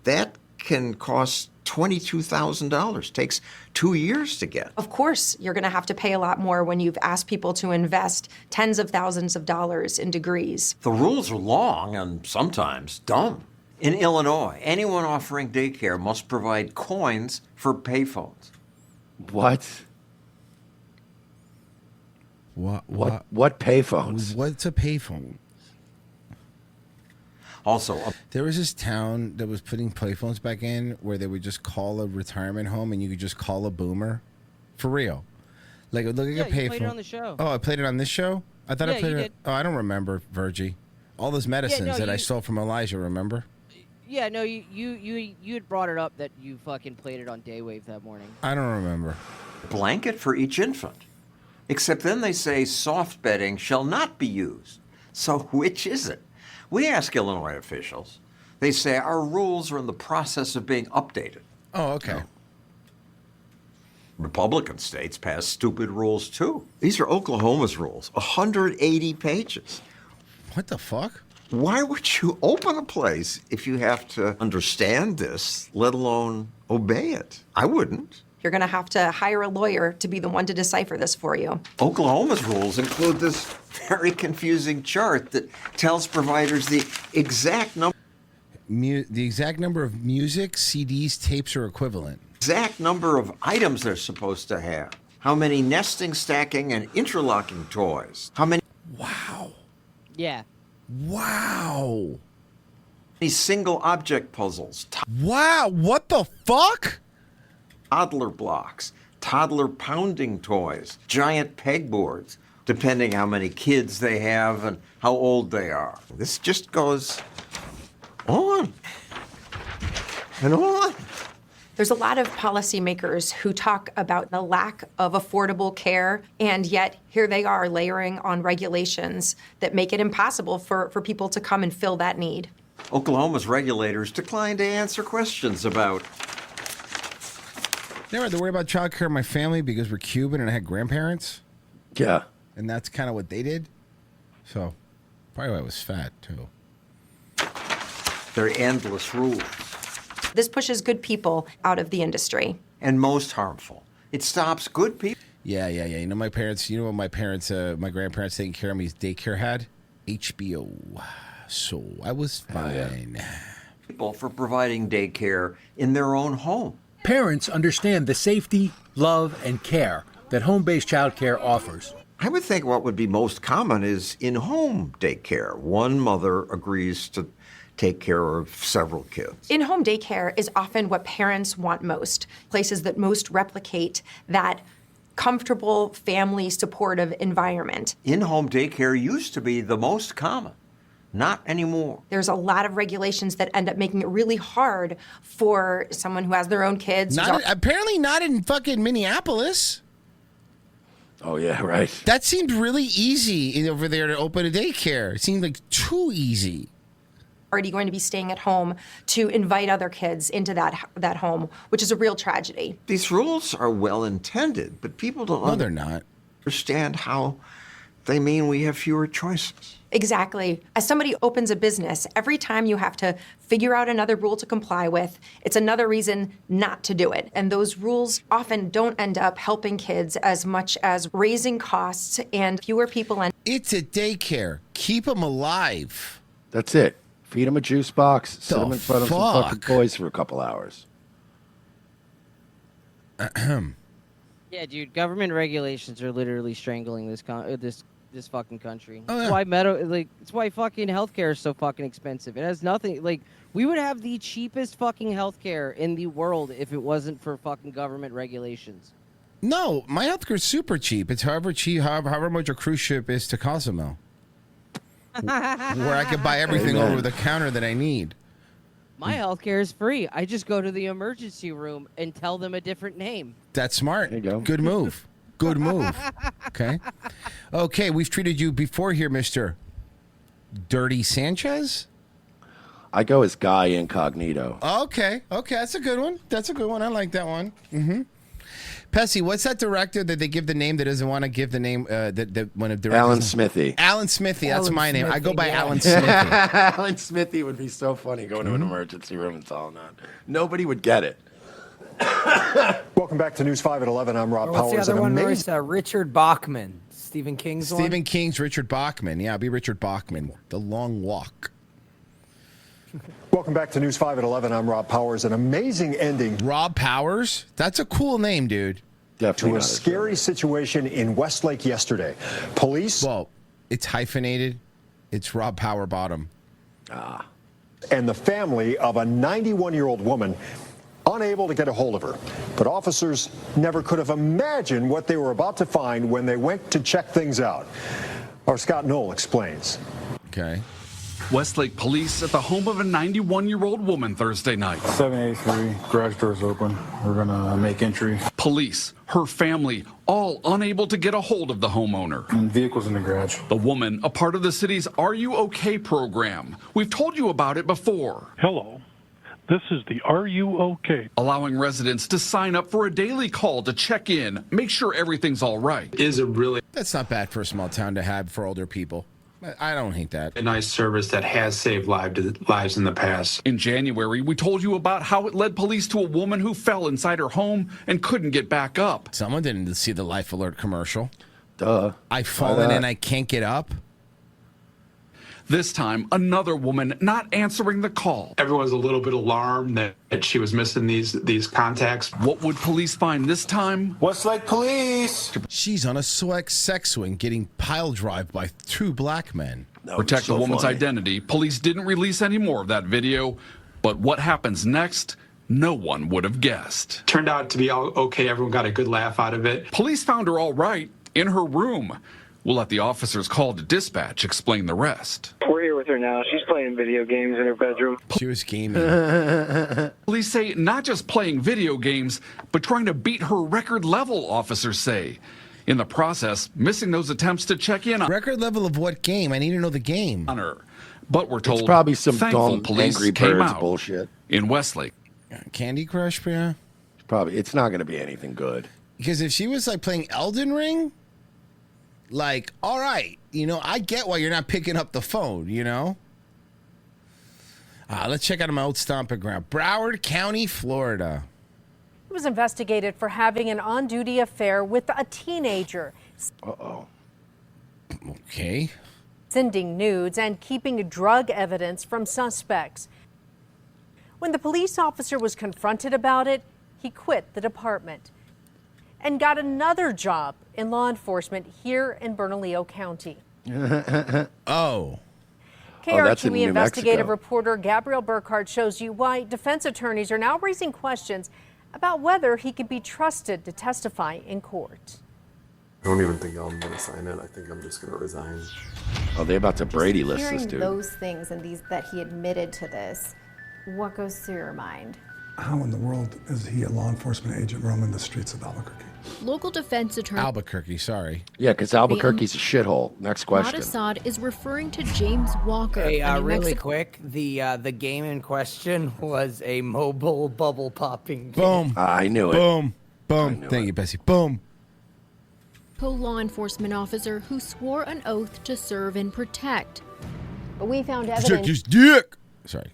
That can cost $22,000. Takes 2 years to get. Of course, you're going to have to pay a lot more when you've asked people to invest tens of thousands of dollars in degrees. The rules are long and sometimes dumb. In Illinois, anyone offering daycare must provide coins for payphones. What? What payphones? What's a payphone? Also, there was this town that was putting payphones back in where they would just call a retirement home and you could just call a boomer. For real. Like, look at a payphone. You played it on the show. Oh, I played it on this show? I thought I Yeah, played you it. did. Oh, I don't remember, Virgie. All those medicines that I you- stole from Elijah, remember? Yeah, no, you had brought it up that you fucking played it on Daywave that morning. I don't remember. Blanket for each infant. Except then they say soft bedding shall not be used. So which is it? We ask Illinois officials. They say our rules are in the process of being updated. Oh, okay. Republican states pass stupid rules too. These are Oklahoma's rules, 180 pages. What the fuck? Why would you open a place if you have to understand this, let alone obey it? I wouldn't. You're going to have to hire a lawyer to be the one to decipher this for you. Oklahoma's rules include this very confusing chart that tells providers the exact number. The exact number of music, CDs, tapes, or equivalent. Exact number of items they're supposed to have. How many nesting, stacking, and interlocking toys. How many. Wow. Yeah. Wow. These single object puzzles. Wow. What the fuck? Toddler blocks, toddler pounding toys, giant pegboards, depending how many kids they have and how old they are. This just goes on and on. There's a lot of policymakers who talk about the lack of affordable care, and yet here they are layering on regulations that make it impossible for people to come and fill that need. Oklahoma's regulators declined to answer questions about. Never had to worry about child care in my family because we're Cuban and I had grandparents. Yeah. And that's kind of what they did. So, probably why I was fat, too. There are endless rules. This pushes good people out of the industry. And most harmful. It stops good people. Yeah. You know, my grandparents taking care of me's daycare had? HBO. So, I was fine. People for providing daycare in their own home. Parents understand the safety, love, and care that home-based childcare offers. I would think what would be most common is in-home daycare. One mother agrees to take care of several kids. In-home daycare is often what parents want most, places that most replicate that comfortable, family supportive environment. In-home daycare used to be the most common. Not anymore. There's a lot of regulations that end up making it really hard for someone who has their own kids. Apparently not in fucking Minneapolis. Oh, yeah, right. That seemed really easy over there to open a daycare. It seemed like too easy. Already going to be staying at home to invite other kids into that home, which is a real tragedy. These rules are well intended, but people don't they're not. Understand how they mean we have fewer choices. Exactly. As somebody opens a business, every time you have to figure out another rule to comply with, it's another reason not to do it. And those rules often don't end up helping kids as much as raising costs and fewer people. It's a daycare. Keep them alive. That's it. Feed them a juice box, sit them in front of some fucking toys for a couple hours. Yeah, dude. Government regulations are literally strangling this fucking country. Oh, It's why it's why fucking healthcare is so fucking expensive. It has nothing. Like, we would have the cheapest fucking healthcare in the world if it wasn't for fucking government regulations. No, my healthcare is super cheap. It's however much a cruise ship is to Cozumel, where I can buy everything over the counter that I need. My healthcare is free. I just go to the emergency room and tell them a different name. That's smart. There you go. Good move. Good move. Okay. Okay, we've treated you before here, Mr. Dirty Sanchez. I go as Guy Incognito. Okay. That's a good one. I like that one. Mm-hmm. Pessy, what's that director that they give the name that doesn't want to give the name that when a director? Alan Smithy. Alan Smithy. That's Alan my name. I go by Smithy, yeah. Alan Smithy. Alan Smithy would be so funny going to an emergency room and telling that. Nobody would get it. Welcome back to News 5 at 11. I'm Rob What's Powers. the other one, Amazing- Royce? Richard Bachman. Stephen King's one? Stephen King's Richard Bachman. Yeah, I'll be Richard Bachman. The Long Walk. Welcome back to News 5 at 11. I'm Rob Powers. An amazing ending. Rob Powers? That's a cool name, dude. To a scary situation in Westlake yesterday. Police. Well, it's hyphenated. It's Rob Power Bottom. And the family of a 91-year-old woman unable to get a hold of her. But officers never could have imagined what they were about to find when they went to check things out. Our Scott Knoll explains. Okay. Westlake police at the home of a 91-year-old woman Thursday night. 783, garage doors open. We're gonna make entry. Police, her family, all unable to get a hold of the homeowner. And vehicles in the garage. The woman, a part of the city's Are You OK program. We've told you about it before. Hello. This is the Are You OK? Allowing residents to sign up for a daily call to check in, make sure everything's all right. Is it really That's not bad for a small town to have for older people. I don't hate that. a nice service that has saved lives in the past? In January, we told you about how it led police to a woman who fell inside her home and couldn't get back up. Someone didn't see the Life Alert commercial. Duh. I've fallen and I can't get up. This time, another woman not answering the call. Everyone's a little bit alarmed that she was missing these contacts. What would police find this time? Westlake Police! She's on a sex swing getting pile drive by two black men. Protect the woman's identity. Police didn't release any more of that video, but what happens next, no one would have guessed. Turned out to be all okay. Everyone got a good laugh out of it. Police found her all right in her room. We'll let the officers called to dispatch explain the rest. We're here with her now. She's playing video games in her bedroom. She was gaming. Police say not just playing video games, but trying to beat her record level, officers say. In the process, missing those attempts to check in on Record level of what game? I need to know the game. her. But we're told It's probably some thankful dumb police Angry came Birds out bullshit. in Westlake. Candy Crush, yeah. Probably. It's not going to be anything good. Because if she was like playing Elden Ring, like, all right, I get why you're not picking up the phone, Let's check out my old stomping ground. Broward County, Florida. He was investigated for having an on-duty affair with a teenager. Uh-oh. Okay. Sending nudes and keeping drug evidence from suspects. When the police officer was confronted about it, he quit the department and got another job in law enforcement here in Bernalillo County. Oh. that's in KRTV New investigative Mexico. reporter Gabrielle Burkhardt shows you why defense attorneys are now raising questions about whether he can be trusted to testify in court. I don't even think I'm going to sign it. I think I'm just going to resign. Oh, they're about to Brady list this Hearing dude. those things and that he admitted to this, what goes through your mind? How in the world is he a law enforcement agent roaming the streets of Albuquerque? Local defense attorney Albuquerque, sorry. Yeah, because Albuquerque's a shithole. Next question. Assad is referring to James Walker. Hey, a New really Mexico- quick, the game in question was a mobile bubble popping game. Boom. I knew it. Boom. Boom. Thank you, Bessie. Boom. law enforcement officer who swore an oath to serve and protect. But we found Check evidence his dick. Sorry.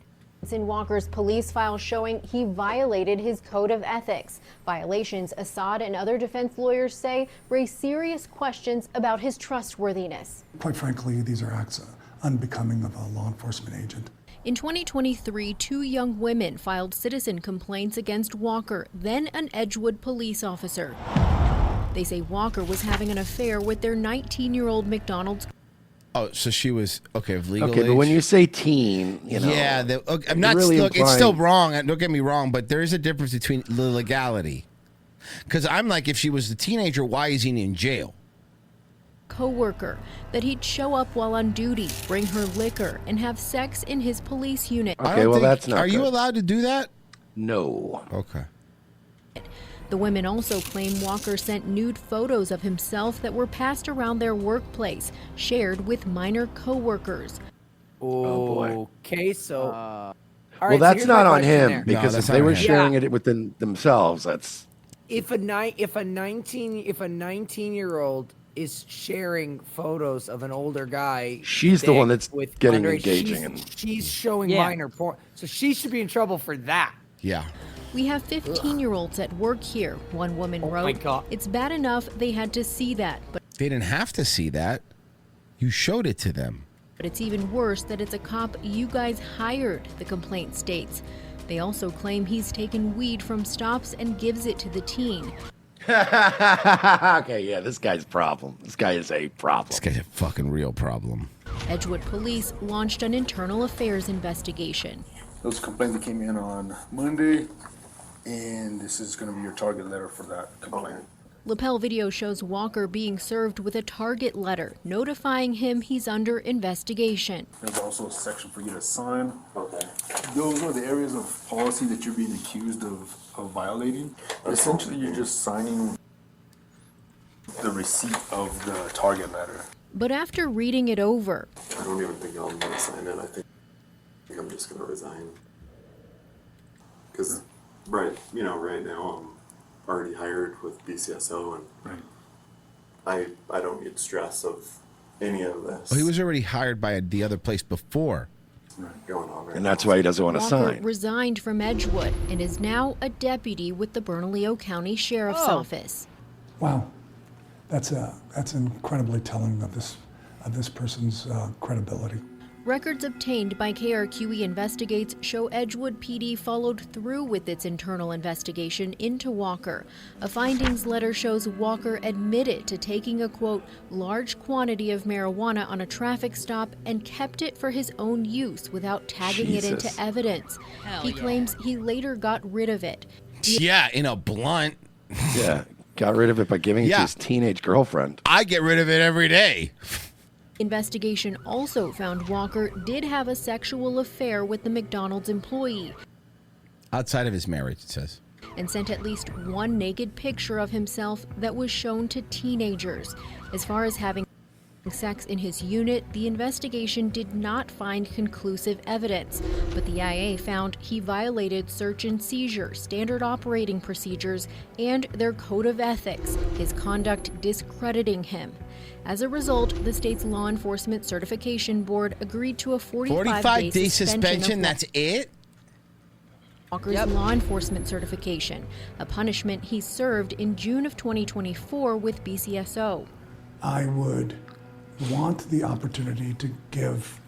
in Walker's police file showing he violated his code of ethics. Violations Assad and other defense lawyers say raise serious questions about his trustworthiness. Quite frankly, these are acts unbecoming of a law enforcement agent. In 2023, 2 young women filed citizen complaints against Walker, then an Edgewood police officer. They say Walker was having an affair with their 19-year-old McDonald's. Oh, so she was of legal Okay, age. but when you say teen, you know. Yeah, I'm you're not. really Look, it's implying- still wrong. Don't get me wrong, but there is a difference between the legality. Because I'm like, if she was a teenager, why is he in jail? Co-worker that he'd show up while on duty, bring her liquor, and have sex in his police unit. Okay, well, that's not Are you good. allowed to do that? No. Okay. The women also claim Walker sent nude photos of himself that were passed around their workplace, shared with minor co-workers. Oh, okay, so. All Well, right, so that's here's not my on question him there. because if that's they not were on him. sharing Yeah. it within themselves, that's If a 19-year-old is sharing photos of an older guy, She's the one dick that's with getting underage, engaging she's- and- she's showing Yeah. minor porn, so she should be in trouble for that. Yeah. We have 15-year-olds at work here. One woman Oh wrote, my God. "It's bad enough they had to see that, but They didn't have to see that. You showed it to them. it's even worse that it's a cop you guys hired," the complaint states. They also claim he's taken weed from stops and gives it to the teen. okay. Yeah, this guy's a problem. This guy is a problem. This guy's a fucking real problem. Edgewood police launched an internal affairs investigation. Those complaints that came in on Monday, and this is going to be your target letter for that complaint. Lapel video shows Walker being served with a target letter notifying him he's under investigation. There's also a section for you to sign. Okay. Those are the areas of policy that you're being accused of violating. Essentially, you're just signing the receipt of the target letter. But after reading it over, I don't even think I'm going to sign it. I think I'm just going to resign. Because right now I'm already hired with BCSO, and I don't need stress of any of this Oh, he was already hired by the other place before. going on right And now. that's why he doesn't want to Walker sign. resigned from Edgewood and is now a deputy with the Bernalillo County Sheriff's Office. Wow, that's incredibly telling of this person's credibility. Records obtained by KRQE Investigates show Edgewood PD followed through with its internal investigation into Walker. A findings letter shows Walker admitted to taking a, quote, large quantity of marijuana on a traffic stop and kept it for his own use without tagging it into Jesus. evidence. He claims he later got rid of it. Yeah, in a blunt. Yeah, got rid of it by giving it to Yeah. his teenage girlfriend. I get rid of it every day. Investigation also found Walker did have a sexual affair with the McDonald's employee Outside of his marriage, it says. and sent at least one naked picture of himself that was shown to teenagers. As far as having sex in his unit, the investigation did not find conclusive evidence, but the IA found he violated search and seizure, standard operating procedures, and their code of ethics, his conduct discrediting him. As a result, the state's law enforcement certification board agreed to a 45-day suspension. That's it? Walker's law enforcement certification, a punishment he served in June of 2024 with BCSO. I would want the opportunity to give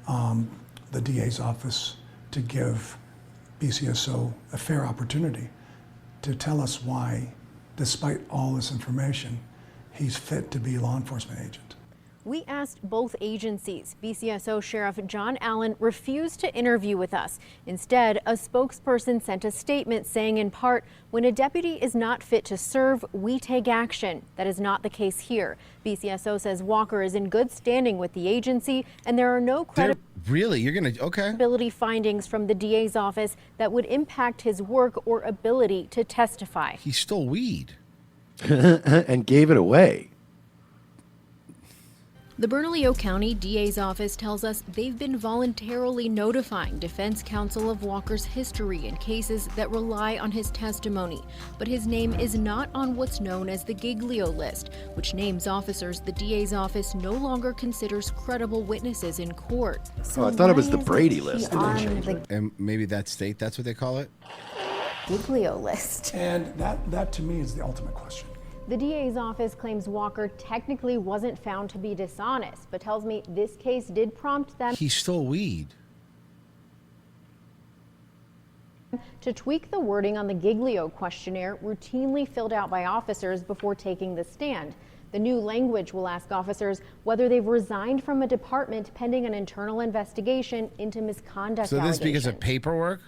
the DA's office, to give BCSO a fair opportunity to tell us why, despite all this information, he's fit to be a law enforcement agent. We asked both agencies. BCSO Sheriff John Allen refused to interview with us. Instead, a spokesperson sent a statement saying in part, when a deputy is not fit to serve, we take action. That is not the case here. BCSO says Walker is in good standing with the agency and there are no Really? You're going to, okay. credibility findings from the DA's office that would impact his work or ability to testify. He stole weed. And gave it away. The Bernalillo County DA's office tells us they've been voluntarily notifying defense counsel of Walker's history in cases that rely on his testimony, but his name is not on what's known as the Giglio list, which names officers the DA's office no longer considers credible witnesses in court. I thought it was the Brady list. And maybe that state, that's what they call it? Giglio list. And that to me is the ultimate question. The DA's office claims Walker technically wasn't found to be dishonest, but tells me this case did prompt them He stole weed. to tweak the wording on the Giglio questionnaire routinely filled out by officers before taking the stand. The new language will ask officers whether they've resigned from a department pending an internal investigation into misconduct So this allegations. because of paperwork?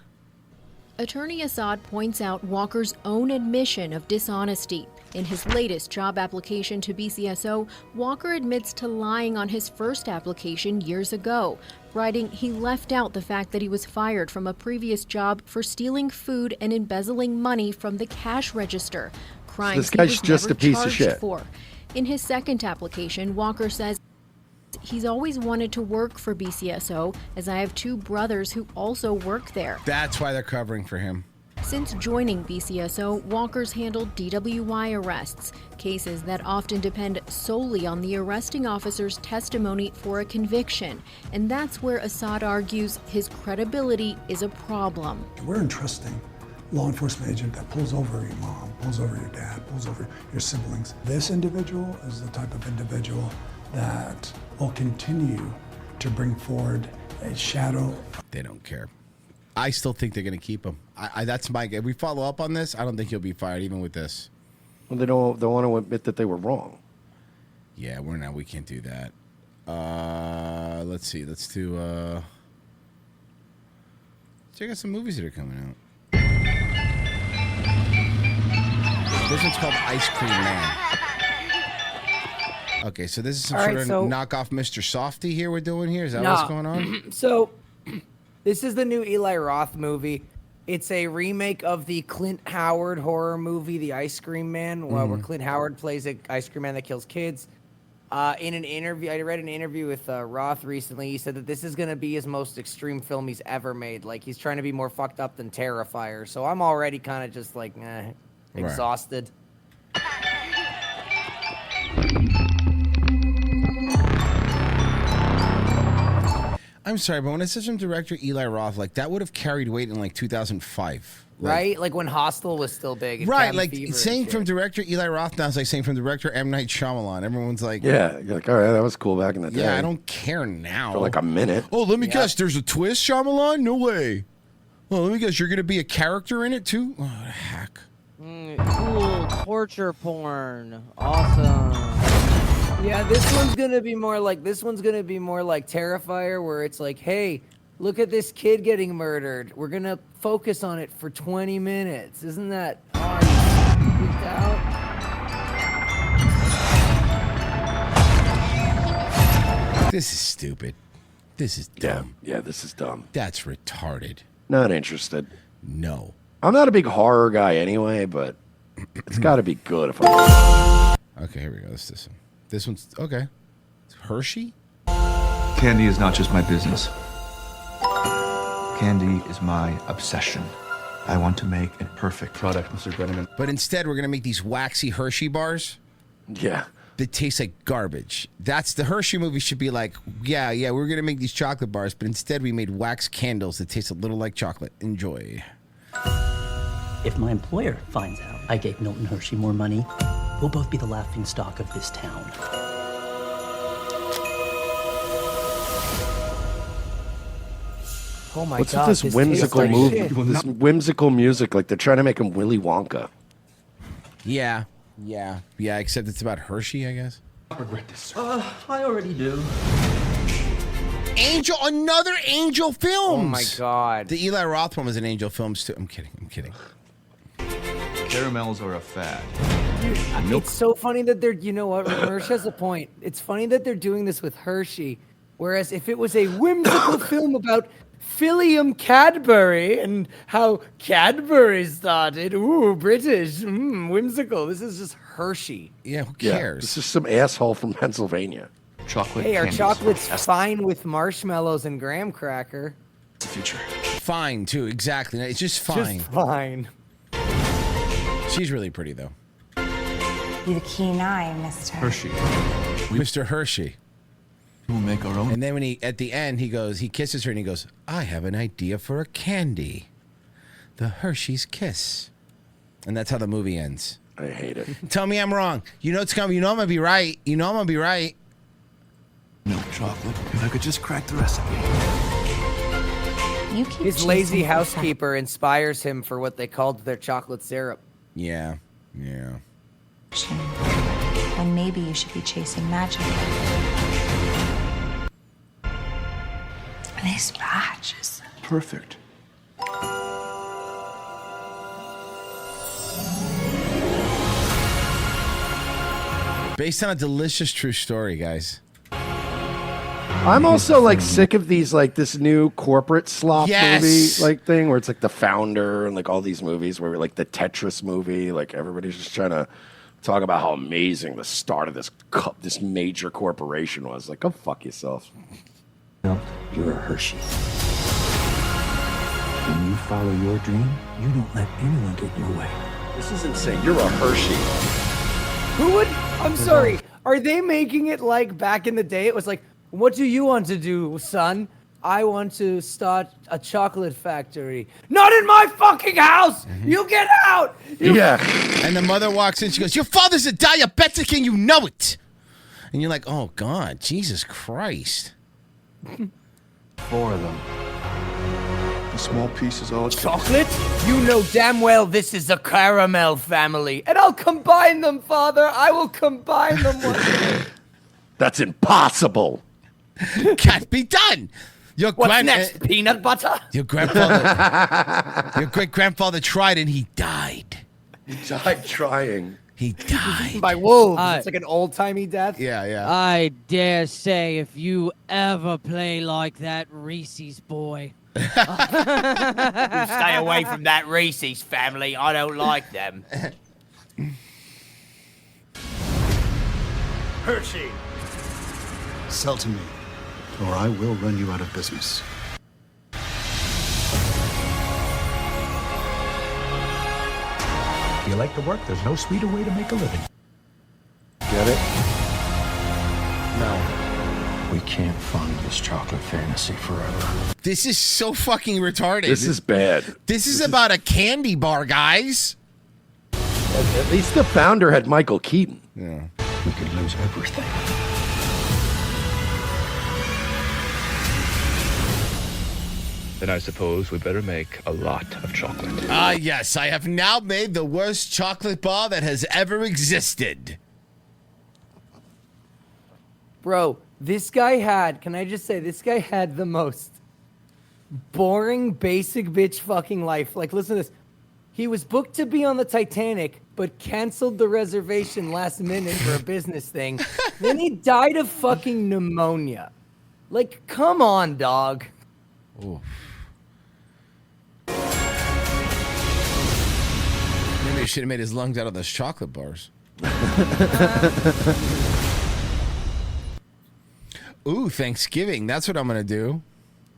Attorney Assad points out Walker's own admission of dishonesty. In his latest job application to BCSO, Walker admits to lying on his first application years ago, writing he left out the fact that he was fired from a previous job for stealing food and embezzling money from the cash register, crimes this guy's he was just never a piece of charged shit. for. In his second application, Walker says he's always wanted to work for BCSO, as I have two brothers who also work there. That's why they're covering for him. Since joining BCSO, Walker's handled DWI arrests, cases that often depend solely on the arresting officer's testimony for a conviction. And that's where Assad argues his credibility is a problem. We're entrusting law enforcement agent that pulls over your mom, pulls over your dad, pulls over your siblings. This individual is the type of individual that will continue to bring forward a shadow. They don't care. I still think they're going to keep him. That's my. If we follow up on this, I don't think he'll be fired, even with this. Well, they don't want to admit that they were wrong. Yeah, we can't do that. Let's see. Let's do. Check out some movies that are coming out. This one's called Ice Cream Man. Okay, so this is some sort of knockoff Mr. Softy here we're doing here? Is that what's going on? So, this is the new Eli Roth movie. It's a remake of the Clint Howard horror movie, The Ice Cream Man, where Clint Howard plays an ice cream man that kills kids. In an interview, I read an interview with Roth recently. He said that this is going to be his most extreme film he's ever made. Like, he's trying to be more fucked up than Terrifier. So I'm already kind of just like, exhausted. I'm sorry, but when it says from director Eli Roth, like that would have carried weight in like 2005. Right? Like when Hostel was still big. Right, like saying from director Eli Roth now is like saying from director M. Night Shyamalan. Everyone's like, Yeah, you're like, all right, that was cool back in the day. yeah, I don't care now. For like a minute. Oh, let me guess, there's a twist, Shyamalan? No way. Well, let me guess, you're going to be a character in it too? Oh, heck. Cool. Torture porn. Awesome. Yeah, this one's gonna be more like Terrifier, where it's like, hey, look at this kid getting murdered. We're gonna focus on it for 20 minutes. Isn't that freaked out? This is stupid. This is dumb. Yeah, this is dumb. That's retarded. Not interested. No. I'm not a big horror guy anyway, but it's got to be good if I'm. Okay, here we go. This one. This one's okay. It's Hershey? Candy is not just my business. Candy is my obsession. I want to make a perfect product, Mr. Brenneman. But instead, we're going to make these waxy Hershey bars. Yeah. That taste like garbage. That's the Hershey movie should be like, yeah, we're going to make these chocolate bars, but instead we made wax candles that taste a little like chocolate. Enjoy. If my employer finds out I gave Milton Hershey more money, we'll both be the laughing stock of this town. Oh my What's God, with this whimsical tastes like movie? shit. This whimsical music, like they're trying to make him Willy Wonka. Yeah, except it's about Hershey, I guess. regret this, sir. I already do. Angel, another Angel Films. Oh my God. The Eli Roth one was an Angel Films too. I'm kidding. Caramels are a fad. It's so funny that they're, you know what, Mersh has a point. It's funny that they're doing this with Hershey, whereas if it was a whimsical film about Philium Cadbury and how Cadbury started, ooh, British, whimsical. This is just Hershey. Yeah, who cares? This is some asshole from Pennsylvania. Chocolate. Hey, our chocolate's fine with marshmallows and graham cracker. It's the future. Fine, too, exactly. It's just fine. Just fine. She's really pretty, though. Be the key 9, Mr. Hershey. Mr. Hershey. We'll make our own. And then when at the end, he kisses her and he goes, I have an idea for a candy. The Hershey's Kiss. And that's how the movie ends. I hate it. Tell me I'm wrong. You know it's coming. You know I'm going to be right. Milk chocolate. If I could just crack the recipe. You keep His lazy chasing housekeeper inspires him for what they called their chocolate syrup. Yeah. perfection, when maybe you should be chasing magic. This batch is perfect. Based on a delicious true story, guys. I'm also like sick of these like this new corporate slop movie like thing where it's like The Founder and like all these movies where like the Tetris movie, like everybody's just trying to talk about how amazing the start of this major corporation was. Like, go fuck yourself. No, you're a Hershey. When you follow your dream, you don't let anyone get in your way. This is insane. You're a Hershey. Who would? I'm sorry. Are they making it like back in the day? It was like, what do you want to do, son? I want to start a chocolate factory. Not in my fucking house! You get out! And the mother walks in, she goes, your father's a diabetic and you know it! And you're like, oh God, Jesus Christ. 4 of them. A small piece is all it Chocolate? You know damn well this is a caramel family. And I'll combine them, father. I will combine them one day. That's impossible. Can't be done. What's next? Peanut butter? Your grandfather, your great grandfather tried and he died. He died trying. He died by wolves. It's like an old timey death. Yeah. I dare say, if you ever play like that Reese's boy. Stay away from that Reese's family. I don't like them. Hershey. Sell to me, or I will run you out of business. If you like to work, there's no sweeter way to make a living. Get it? No. We can't fund this chocolate fantasy forever. This is so fucking retarded. This is bad. This is about a candy bar, guys. At least The Founder had Michael Keaton. Yeah. We could lose everything. Then I suppose we better make a lot of chocolate. Yes, I have now made the worst chocolate bar that has ever existed. Bro, this guy had, can I just say, this guy had the most boring, basic bitch fucking life. Like, listen to this. He was booked to be on the Titanic, but canceled the reservation last minute for a business thing. Then he died of fucking pneumonia. Like, come on, dog. Ooh. Maybe he should have made his lungs out of those chocolate bars. Ooh, Thanksgiving. That's what I'm going to do.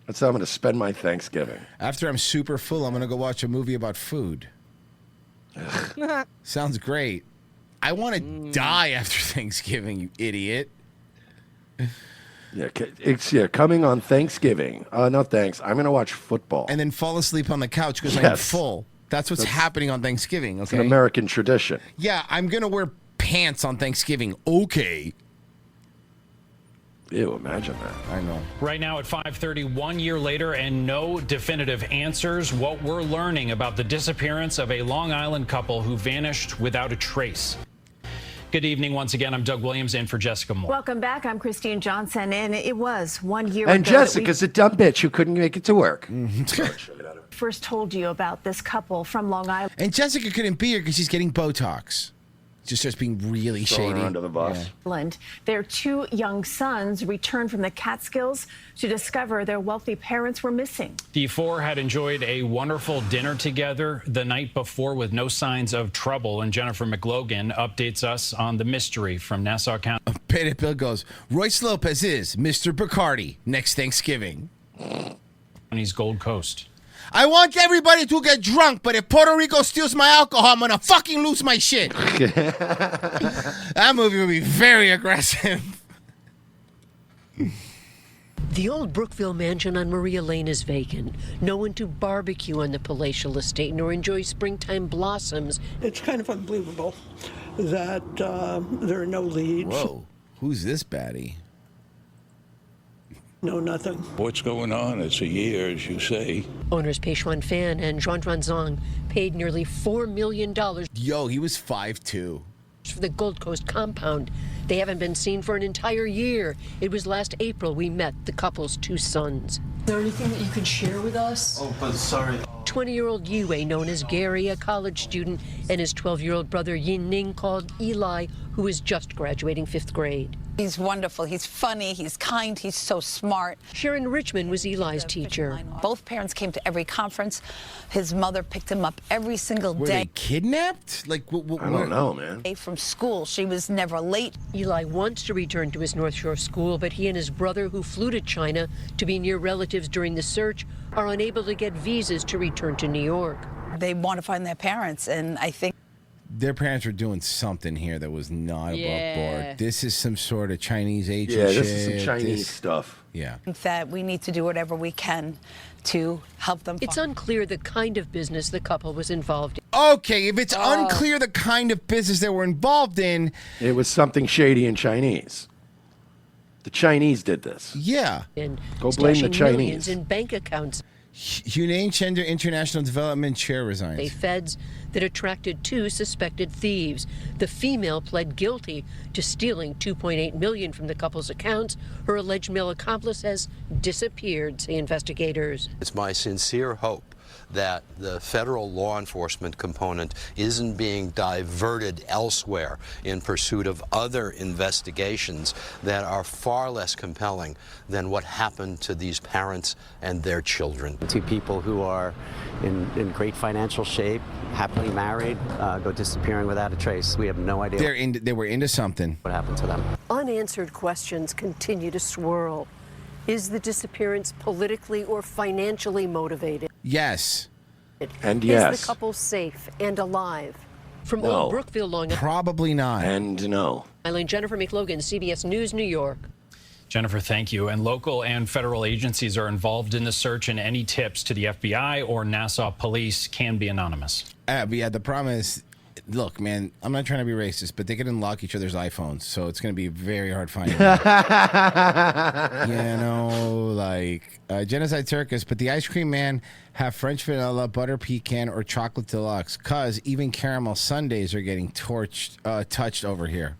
That's how I'm going to spend my Thanksgiving. After I'm super full, I'm going to go watch a movie about food. Sounds great. I want to die after Thanksgiving, you idiot. Yeah, coming on Thanksgiving. No, thanks. I'm going to watch football. And then fall asleep on the couch because I'm full. That's what's happening on Thanksgiving, okay? It's an American tradition. Yeah, I'm going to wear pants on Thanksgiving. Okay. Ew, imagine that. I know. Right now at 5:30, 1 year later, and no definitive answers. What we're learning about the disappearance of a Long Island couple who vanished without a trace. Good evening once again. I'm Doug Williams in for Jessica Moore. Welcome back. I'm Christine Johnson, and it was 1 year And ago that Jessica's a dumb bitch who couldn't make it to work. we first told you about this couple from Long Island. And Jessica couldn't be here because she's getting Botox. Just starts being really Throwing her shady. under the bus. Their two young sons returned from the Catskills to discover their wealthy parents were missing. The four had enjoyed a wonderful dinner together the night before with no signs of trouble. And Jennifer McLogan updates us on the mystery from Nassau County. Payday Bill goes, Royce Lopez is Mr. Bacardi next Thanksgiving. On his Gold Coast. I want everybody to get drunk, but if Puerto Rico steals my alcohol, I'm gonna fucking lose my shit. That movie will be very aggressive. The old Brookville mansion on Maria Lane is vacant. No one to barbecue on the palatial estate nor enjoy springtime blossoms. It's kind of unbelievable that there are no leads. Whoa, who's this baddie? No, nothing. What's going on? It's a year, as you say. Owners Peishuan Fan and Zhuan Zhang paid nearly $4 million. Yo, he was 5'2". For the Gold Coast compound. They haven't been seen for an entire year. It was last April we met the couple's two sons. Is there anything that you can share with us? Oh, but sorry. 20-year-old Yue, known as Gary, a college student, and his 12-year-old brother Yin Ning, called Eli, who is just graduating 5th grade. He's wonderful. He's funny. He's kind. He's so smart. Sharon Richmond was Eli's teacher. Both parents came to every conference. His mother picked him up every single Were day. they kidnapped? Like, I don't know, man. From school. She was never late. Eli wants to return to his North Shore school, but he and his brother, who flew to China to be near relatives during the search, are unable to get visas to return to New York. They want to find their parents, and I think their parents were doing something here that was not Yeah. above board. This is some sort of Chinese agent Yeah, shit. this is some Chinese stuff. Yeah. that we need to do whatever we can to help them. It's unclear the kind of business the couple was involved in. Okay, if it's unclear the kind of business they were involved in. It was something shady in Chinese. The Chinese did this. Yeah. Go blame the Stashing Chinese. millions in bank accounts. Hunain Chender International Development Chair resigns. They feds that attracted two suspected thieves. The female pled guilty to stealing $2.8 million from the couple's accounts. Her alleged male accomplice has disappeared, say investigators. It's my sincere hope that the federal law enforcement component isn't being diverted elsewhere in pursuit of other investigations that are far less compelling than what happened to these parents and their children. Two people who are in great financial shape, happily married, go disappearing without a trace. We have no idea. They were into something. What happened to them? Unanswered questions continue to swirl. Is the disappearance politically or financially motivated? Yes. And Is yes. the couple safe and alive? From No. Old Brookville, Long Probably not. And no. Island, Jennifer McLogan, CBS News, New York. Jennifer, thank you. And local and federal agencies are involved in the search, and any tips to the FBI or Nassau police can be anonymous. But yeah, the problem is, look, man, I'm not trying to be racist, but they can unlock each other's iPhones, so it's going to be very hard finding them. You know, like Genocide Circus, but the ice cream man have French vanilla, butter pecan, or chocolate deluxe, because even caramel sundaes are getting touched over here.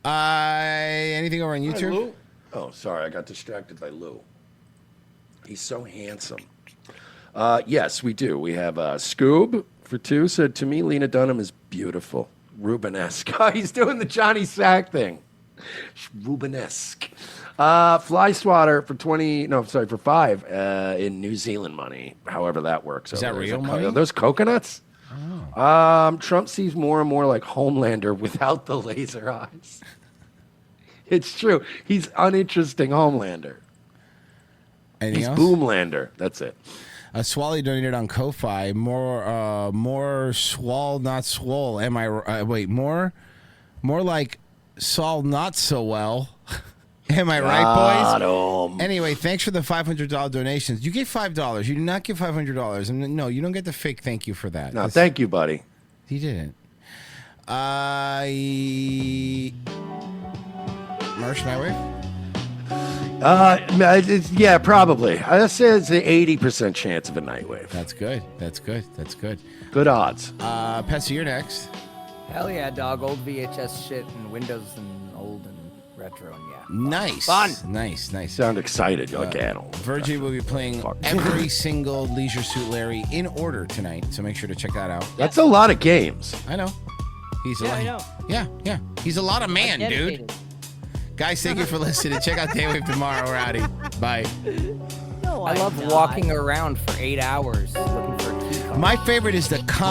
Anything over on Hi, YouTube? Lou. Oh, sorry, I got distracted by Lou. He's so handsome. Yes, we do. We have Scoob for 2 said, to me, Lena Dunham is beautiful. Rubenesque. Oh, he's doing the Johnny Sack thing. Rubenesque. Fly Swatter for 5 in New Zealand money, however that works. Is that over there. real money? Are those coconuts? Oh. Trump seems more and more like Homelander without the laser eyes. It's true. He's uninteresting Homelander. Anything He's else? Boomlander. That's it. Swally donated on Ko-Fi. More swall, not swole. Am I wait, more like Saul not so well. Am I right, boys? Anyway, thanks for the $500 donations. You gave $5. You did not give $500. And no, you don't get the fake thank you for that. No, thank you, buddy. He didn't. Marsh Nightwave? Yeah, probably. I'd say it's an 80% chance of a night wave. That's good. That's good. That's good. Good odds. Pessy, you're next. Hell yeah, dog. Old VHS shit and Windows and old and retro and yeah. Nice. Fun. Nice. Sound excited, like animal. Virgie will be playing every single Leisure Suit Larry in order tonight, so make sure to check that out. That's a lot of games. I know. He's I know. Yeah. He's a lot of man, dude. Guys, thank you for listening. Check out Daywave tomorrow. We're out. Bye. No, I love walking around for 8 hours looking for a key card. My favorite is the come